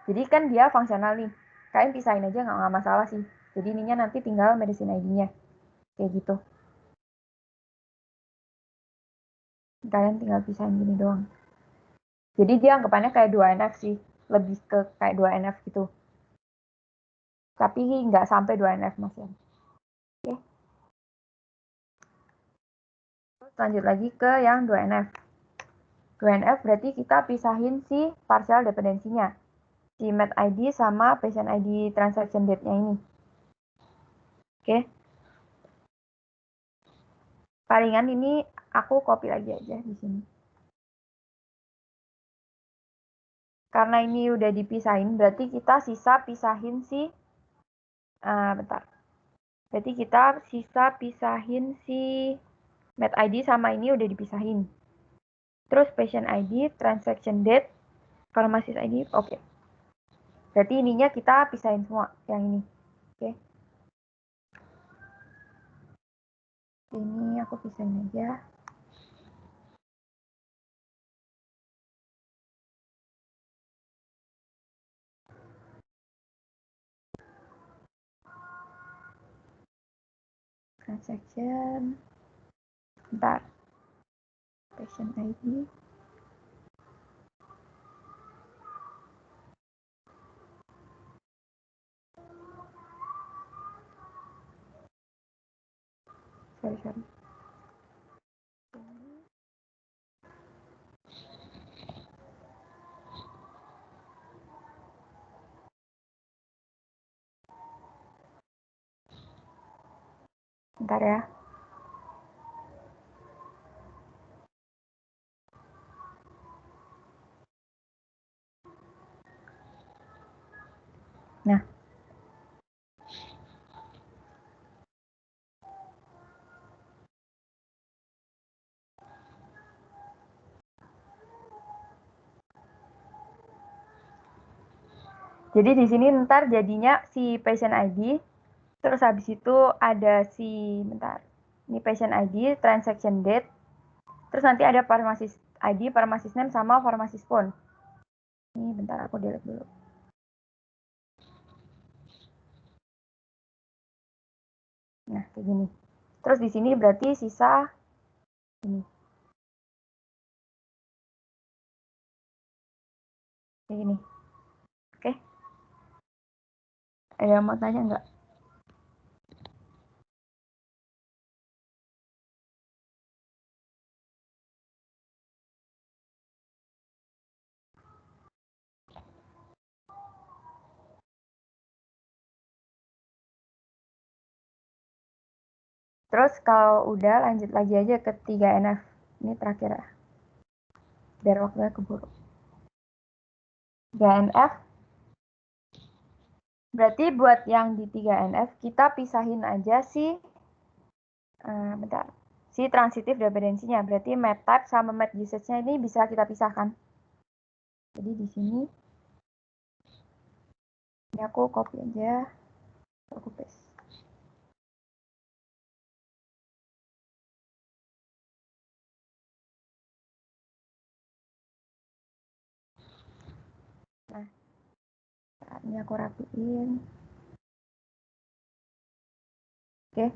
[SPEAKER 1] Jadi kan dia fungsional nih. Kalian pisahin aja nggak masalah sih. Jadi ininya nanti tinggal medicine ID-nya. Kayak gitu. Kalian tinggal pisahin gini doang. Jadi dia anggapannya kayak 2 NF sih. Lebih ke kayak 2 NF gitu. Tapi nggak sampai 2 NF Mas ya. Oke. Lanjut lagi ke yang 2 NF. 2 NF berarti kita pisahin si partial dependensinya. Si met ID sama patient ID transaction date-nya ini. Oke. Palingan ini aku copy lagi aja di sini. Karena ini udah dipisahin, berarti kita sisa pisahin si Berarti kita sisa pisahin si met ID sama ini udah dipisahin. Terus patient ID, transaction date, pharmacist ID, oke. Berarti ininya kita pisahin semua yang ini. Oke. Ini aku pisahin aja. Transaction. Bentar. Patient ID. Sorry. Bentar ya. Nah. Jadi di sini ntar jadinya si patient ID, terus habis itu ada ini patient ID, transaction date, terus nanti ada pharmacist ID, pharmacist name, sama pharmacist phone. Ini bentar aku delete dulu. Nah, kayak gini. Terus di sini berarti sisa ini. Kayak gini. Oke. Ada yang mau tanya nggak? Terus kalau udah lanjut lagi aja ke 3 NF. Ini terakhir ya. Biar waktunya keburu. 3 NF. Berarti buat yang di 3 NF kita pisahin aja si si transitive dependensinya. Berarti met type sama met usage-nya ini bisa kita pisahkan. Jadi di sini ini aku copy aja. Aku paste. Nah, ini aku rapiin. Oke.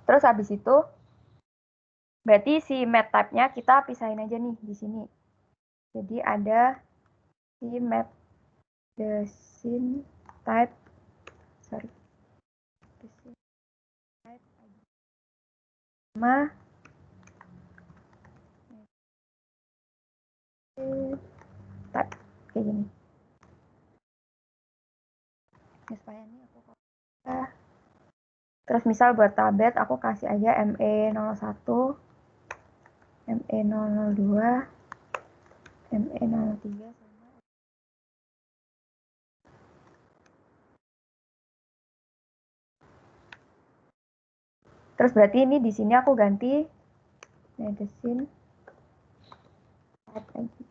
[SPEAKER 1] Terus habis itu berarti si met type-nya kita pisahin aja nih di sini. Jadi ada si medicine type sama type kayak gini. Supaya ini aku terus misal buat tablet aku kasih aja ME01 ME002, ME03 sama. Terus berarti ini di sini aku ganti medicine lagi.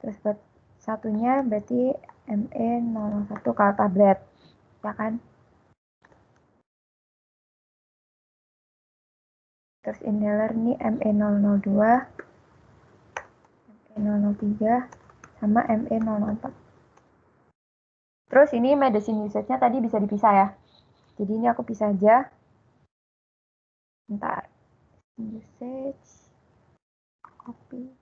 [SPEAKER 1] Terus buat satunya berarti ME001 kalau tablet, ya kan? Terus inhaler ini ME002, ME003, sama ME004. Terus ini medicine usage-nya tadi bisa dipisah ya. Jadi ini aku pisah aja. Bentar. Usage. Copy.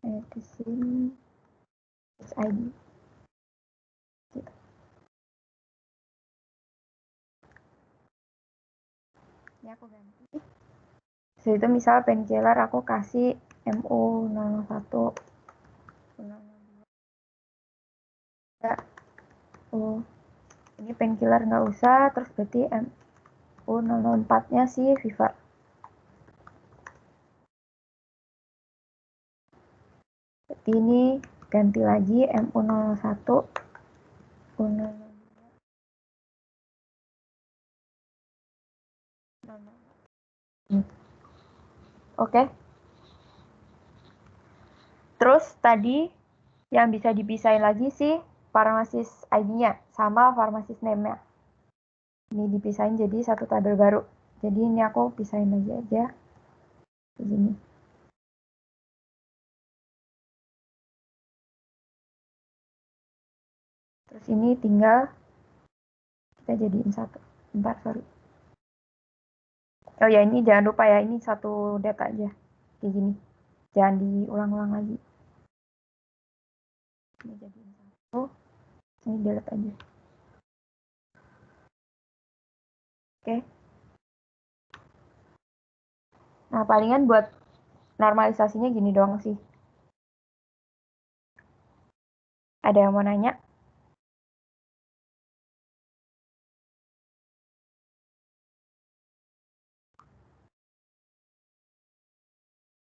[SPEAKER 1] Medicine ID. Gitu. Ini aku ganti. Setelah itu misal painkiller aku kasih MU001. Ini painkiller nggak usah, terus berarti MU004-nya si fever. Berarti ini ganti lagi MU01, U002. Oke. Terus tadi yang bisa dipisahin lagi sih pharmacist ID-nya sama pharmacist name-nya. Ini dipisahin jadi satu tabel baru. Jadi ini aku pisahin lagi aja. Begini. Terus ini tinggal kita jadiin satu. Bentar, sorry. Oh ya, ini jangan lupa ya, ini satu data aja. Kayak gini. Jangan diulang-ulang lagi. Ini jadiin satu. Ini delete aja. Oke. Nah, palingan buat normalisasinya gini doang sih. Ada yang mau nanya?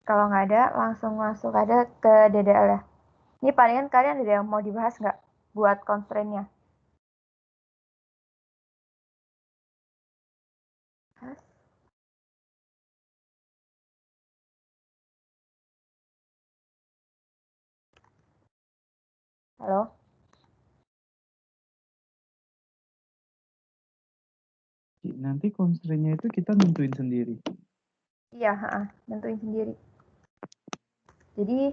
[SPEAKER 1] Kalau nggak ada, langsung masuk aja ke DDL ya. Ini palingan kalian ada yang mau dibahas nggak buat constraint-nya? Halo?
[SPEAKER 2] Nanti constraint-nya itu kita nentuin sendiri.
[SPEAKER 1] Iya, nentuin sendiri. Jadi,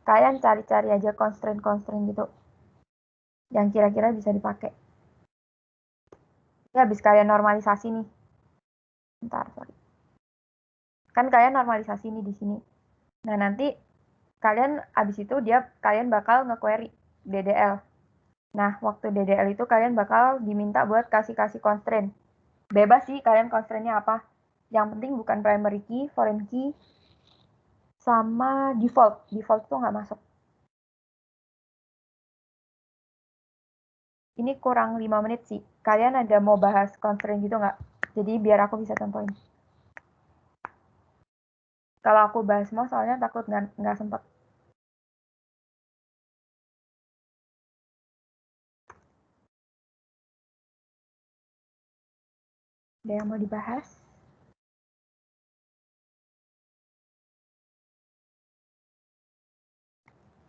[SPEAKER 1] kalian cari-cari aja constraint-constraint gitu. Yang kira-kira bisa dipakai. Ya, habis kalian normalisasi nih. Bentar, sorry. Kan kalian normalisasi nih di sini. Nah, nanti kalian abis itu kalian bakal nge-query DDL. Nah, waktu DDL itu kalian bakal diminta buat kasih constraint. Bebas sih kalian constraint-nya apa. Yang penting bukan primary key, foreign key, sama default. Default tuh nggak masuk. Ini kurang 5 menit sih. Kalian ada mau bahas constraint gitu nggak? Jadi biar aku bisa contohin. Kalau aku bahas mau soalnya takut nggak sempat. Ada yang mau dibahas?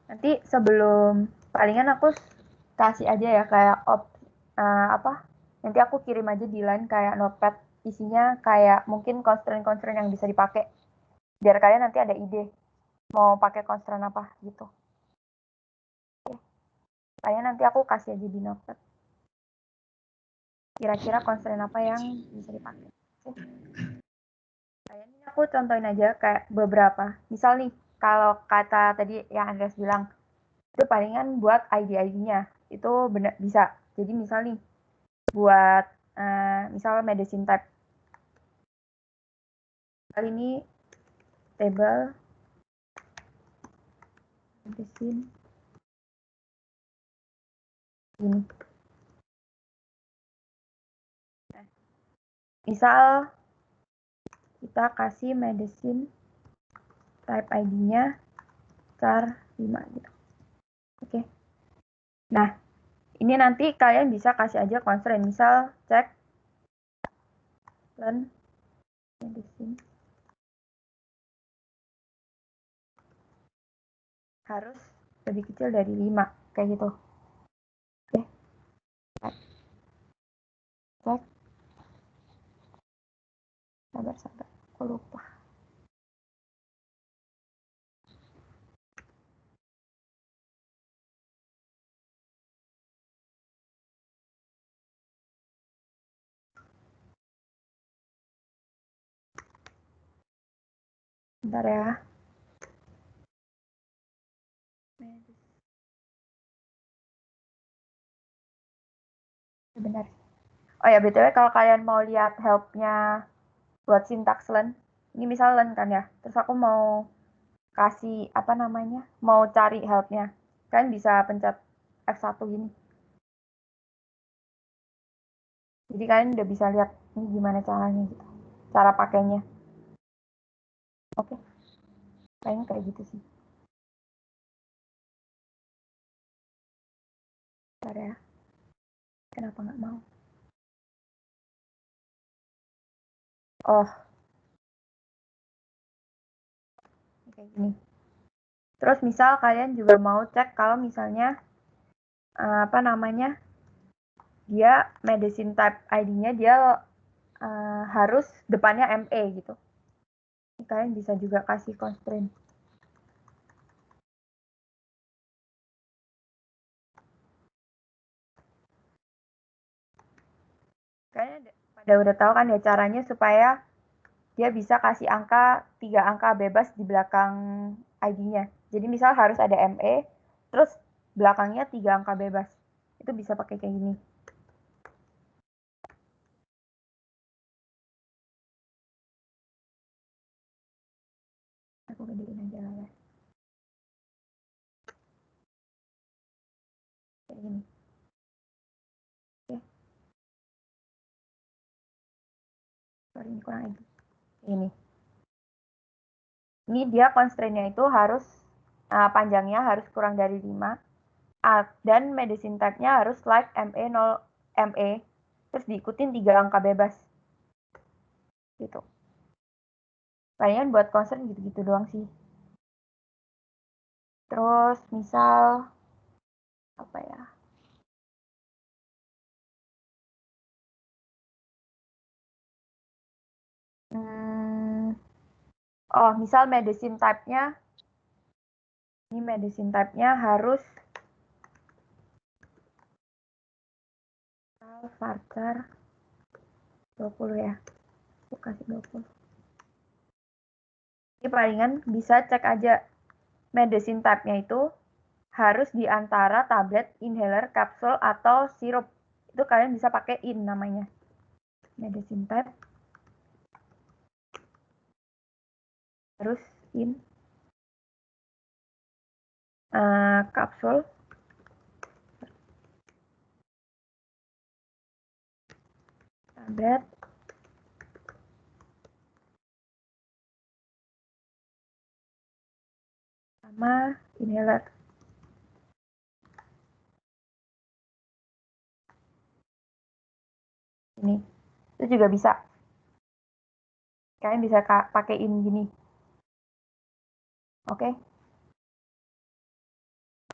[SPEAKER 1] Nanti sebelum palingan aku kasih aja ya kayak nanti aku kirim aja di line kayak notepad isinya kayak mungkin constraint-constraint yang bisa dipakai biar kalian nanti ada ide mau pakai constraint apa gitu. Oke. Kayaknya nanti aku kasih aja di notepad kira-kira constraint apa yang bisa dipakai. Oke. Kayaknya ini aku contohin aja kayak beberapa. Misal nih kalau kata tadi yang Andreas bilang itu palingan buat ID-ID-nya itu benar bisa. Jadi misal nih buat misal medicine type. Kali ini table medicine ini. Nah, misal kita kasih medicine type ID-nya char 5 gitu. Oke. Nah, ini nanti kalian bisa kasih aja constraint. Misal cek learn medicine harus lebih kecil dari 5 kayak gitu. Oke. Cek. Sabar. Aku lupa. Bentar ya. Benar. Oh ya, BTW kalau kalian mau lihat help-nya buat syntax learn, ini misal learn kan ya, terus aku mau kasih apa namanya, mau cari help-nya, kalian bisa pencet F1 gini. Jadi kalian udah bisa lihat ini gimana caranya gitu, cara pakainya. Oke, kayaknya kayak gitu sih. Bentar ya, kenapa nggak mau? Oh, kayak gini. Terus misal kalian juga mau cek kalau misalnya apa namanya, dia medicine type ID-nya dia harus depannya ME gitu. Kalian bisa juga kasih constraint. Kalian pada udah tahu kan ya caranya supaya dia bisa kasih angka 3 angka bebas di belakang ID-nya. Jadi misal harus ada ME, terus belakangnya 3 angka bebas. Itu bisa pakai kayak gini. Aku gedein aja lah ya. Kayak gini. Oke. Sorry, ini kurang ID. Ini. Ini dia constraint-nya itu harus panjangnya harus kurang dari 5. Dan medicine type-nya harus like ME 0 ME. Terus diikutin 3 angka bebas. Gitu. Palingan buat constraint gitu-gitu doang sih. Terus misal apa ya? Oh, misal medicine type-nya ini medicine type-nya harus varchar 20 ya. Aku kasih 20. Ini palingan bisa cek aja medicine type-nya itu harus di antara tablet, inhaler, kapsul, atau sirup. Itu kalian bisa pakai in namanya. Medicine type. Terus in. Kapsul. Tablet. Sama inhaler. Ini. Itu juga bisa. Kalian bisa pakai in gini. Oke.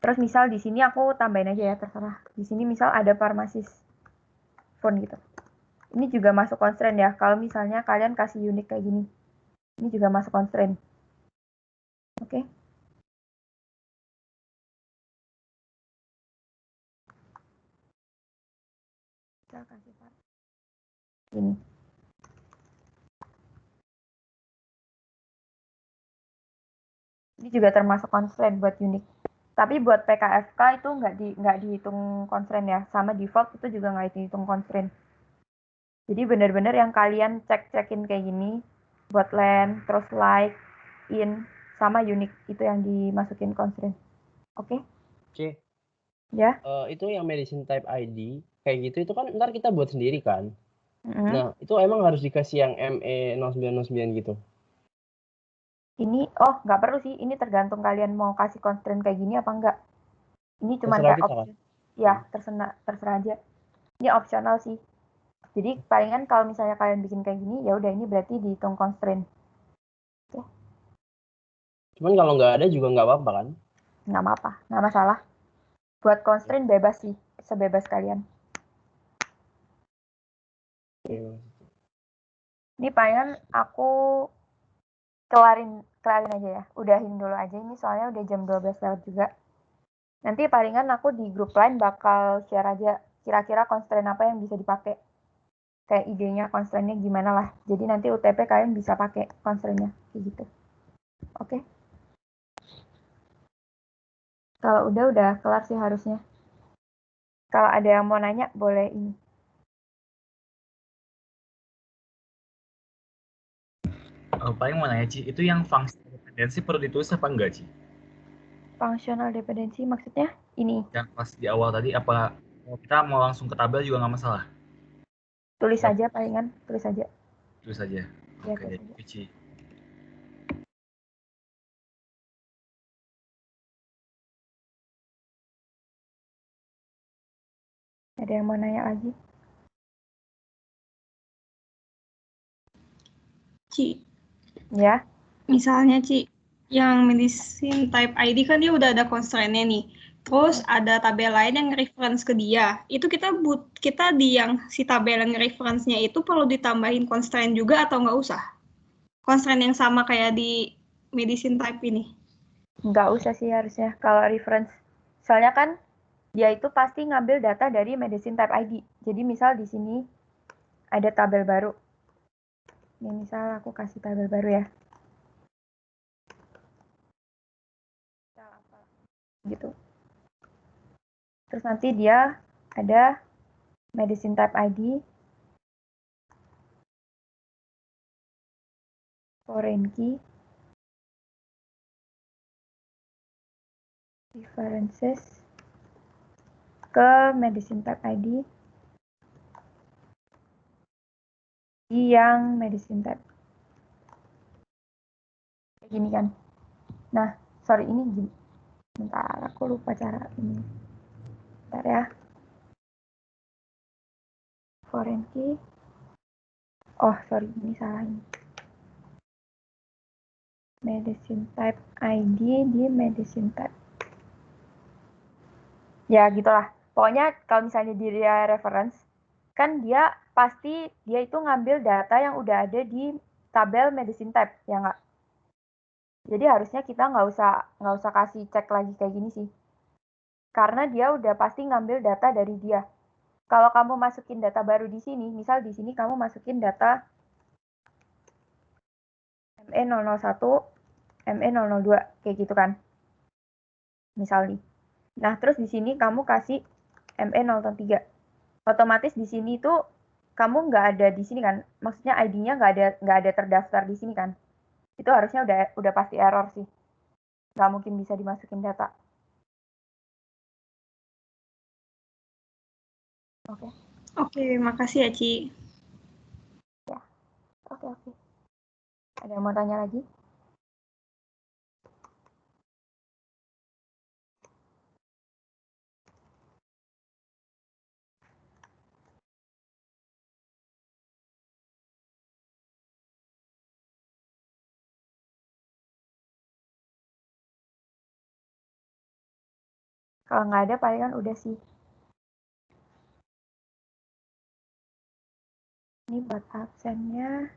[SPEAKER 1] Terus misal di sini aku tambahin aja ya, terserah. Di sini misal ada farmasis phone gitu. Ini juga masuk constraint ya. Kalau misalnya kalian kasih unik kayak gini. Ini juga masuk constraint. Oke. Kita kasih ini. Ini juga termasuk constraint buat unik. Tapi buat PKFK itu nggak dihitung constraint ya. Sama default itu juga nggak dihitung constraint. Jadi benar-benar yang kalian cek-cekin kayak gini buat len, terus like, in, sama unik itu yang dimasukin constraint. Oke?
[SPEAKER 5] C.
[SPEAKER 1] Ya.
[SPEAKER 5] Itu yang medicine type ID kayak gitu itu kan ntar kita buat sendiri kan.
[SPEAKER 1] Mm-mm.
[SPEAKER 5] Nah, itu emang harus dikasih yang ME0909 gitu.
[SPEAKER 1] Ini, nggak perlu sih. Ini tergantung kalian mau kasih constraint kayak gini apa enggak. Ini cuma
[SPEAKER 5] Terserah
[SPEAKER 1] kayak
[SPEAKER 5] kita kan.
[SPEAKER 1] option. Ya, terserah aja. Ini optional sih. Jadi palingan kalau misalnya kalian bikin kayak gini, ya udah ini berarti dihitung constraint.
[SPEAKER 5] Cuman kalau nggak ada juga nggak apa-apa kan.
[SPEAKER 1] Nggak apa-apa, nggak masalah. Buat constraint bebas sih, sebebas kalian.
[SPEAKER 5] Oke.
[SPEAKER 1] Ini palingan aku kelarin aja ya. Udahin dulu aja ini soalnya udah jam 12 lewat juga. Nanti palingan aku di grup lain bakal share aja kira-kira constraint apa yang bisa dipakai. Kayak idenya constraint-nya gimana lah. Jadi nanti UTP kalian bisa pakai constraint-nya kayak gitu. Oke. Kalau udah kelar sih harusnya. Kalau ada yang mau nanya boleh ini.
[SPEAKER 3] Paling mau nanya, Ci, itu yang fungsi dependensi perlu ditulis apa enggak, Ci?
[SPEAKER 1] Functional dependency maksudnya ini.
[SPEAKER 3] Yang pas di awal tadi, apa kalau kita mau langsung ke tabel juga nggak masalah?
[SPEAKER 1] Tulis
[SPEAKER 3] Ya.
[SPEAKER 1] aja palingan, tulis aja.
[SPEAKER 3] Terus saja.
[SPEAKER 1] Ya,
[SPEAKER 3] Oke,
[SPEAKER 1] tulis
[SPEAKER 3] jadi
[SPEAKER 1] aja.
[SPEAKER 3] Ci.
[SPEAKER 1] Ada yang mau nanya lagi?
[SPEAKER 7] Ci,
[SPEAKER 1] Ya.
[SPEAKER 7] misalnya Ci, yang medicine type ID kan dia udah ada constraint-nya nih. Terus ada tabel lain yang reference ke dia. Itu kita di yang si tabel yang reference-nya itu perlu ditambahin constraint juga atau nggak usah? Constraint yang sama kayak di medicine type ini.
[SPEAKER 1] Nggak usah sih harusnya kalau reference. Soalnya kan dia itu pasti ngambil data dari medicine type ID. Jadi misal di sini ada tabel baru. Ini misal aku kasih tabel baru ya. Gitu. Terus nanti dia ada medicine type ID, foreign key, references ke medicine type ID yang medicine type. Kayak gini kan. Nah, sorry ini gini. Bentar, aku lupa cara ini. Bentar ya. Foreign key. Oh, sorry, ini salah ini. Medicine type ID di medicine type. Ya, gitulah. Pokoknya kalau misalnya dia reference, kan dia pasti dia itu ngambil data yang udah ada di tabel medicine type, ya nggak? Jadi harusnya kita nggak usah kasih cek lagi kayak gini sih. Karena dia udah pasti ngambil data dari dia. Kalau kamu masukin data baru di sini, misal di sini kamu masukin data ME001, ME002, kayak gitu kan. Misal nih. Nah, terus di sini kamu kasih ME003. Otomatis di sini tuh kamu nggak ada di sini kan. Maksudnya ID-nya nggak ada terdaftar di sini kan. Itu harusnya udah pasti error sih. Nggak mungkin bisa dimasukin data. Oke.
[SPEAKER 7] Oke, makasih ya Ci.
[SPEAKER 1] Ya. Oke. Ada yang mau tanya lagi? Kalau nggak ada palingan udah sih. Ini buat absennya.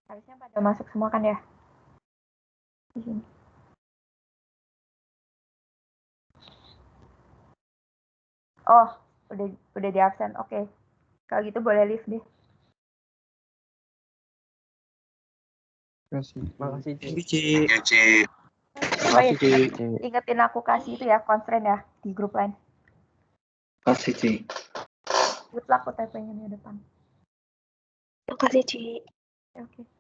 [SPEAKER 1] Harusnya pada masuk semua kan ya? Di sini. Oh, udah di absen. Oke. Kalau gitu boleh leave deh.
[SPEAKER 5] Makasih Ci.
[SPEAKER 6] Ci.
[SPEAKER 1] Oh iya,
[SPEAKER 6] Ci.
[SPEAKER 1] ingetin aku kasih itu ya, constraint ya, di grup lain.
[SPEAKER 6] Makasih, Ci.
[SPEAKER 1] Good luck UTP-nya di depan.
[SPEAKER 8] Makasih, Ci.
[SPEAKER 1] Oke.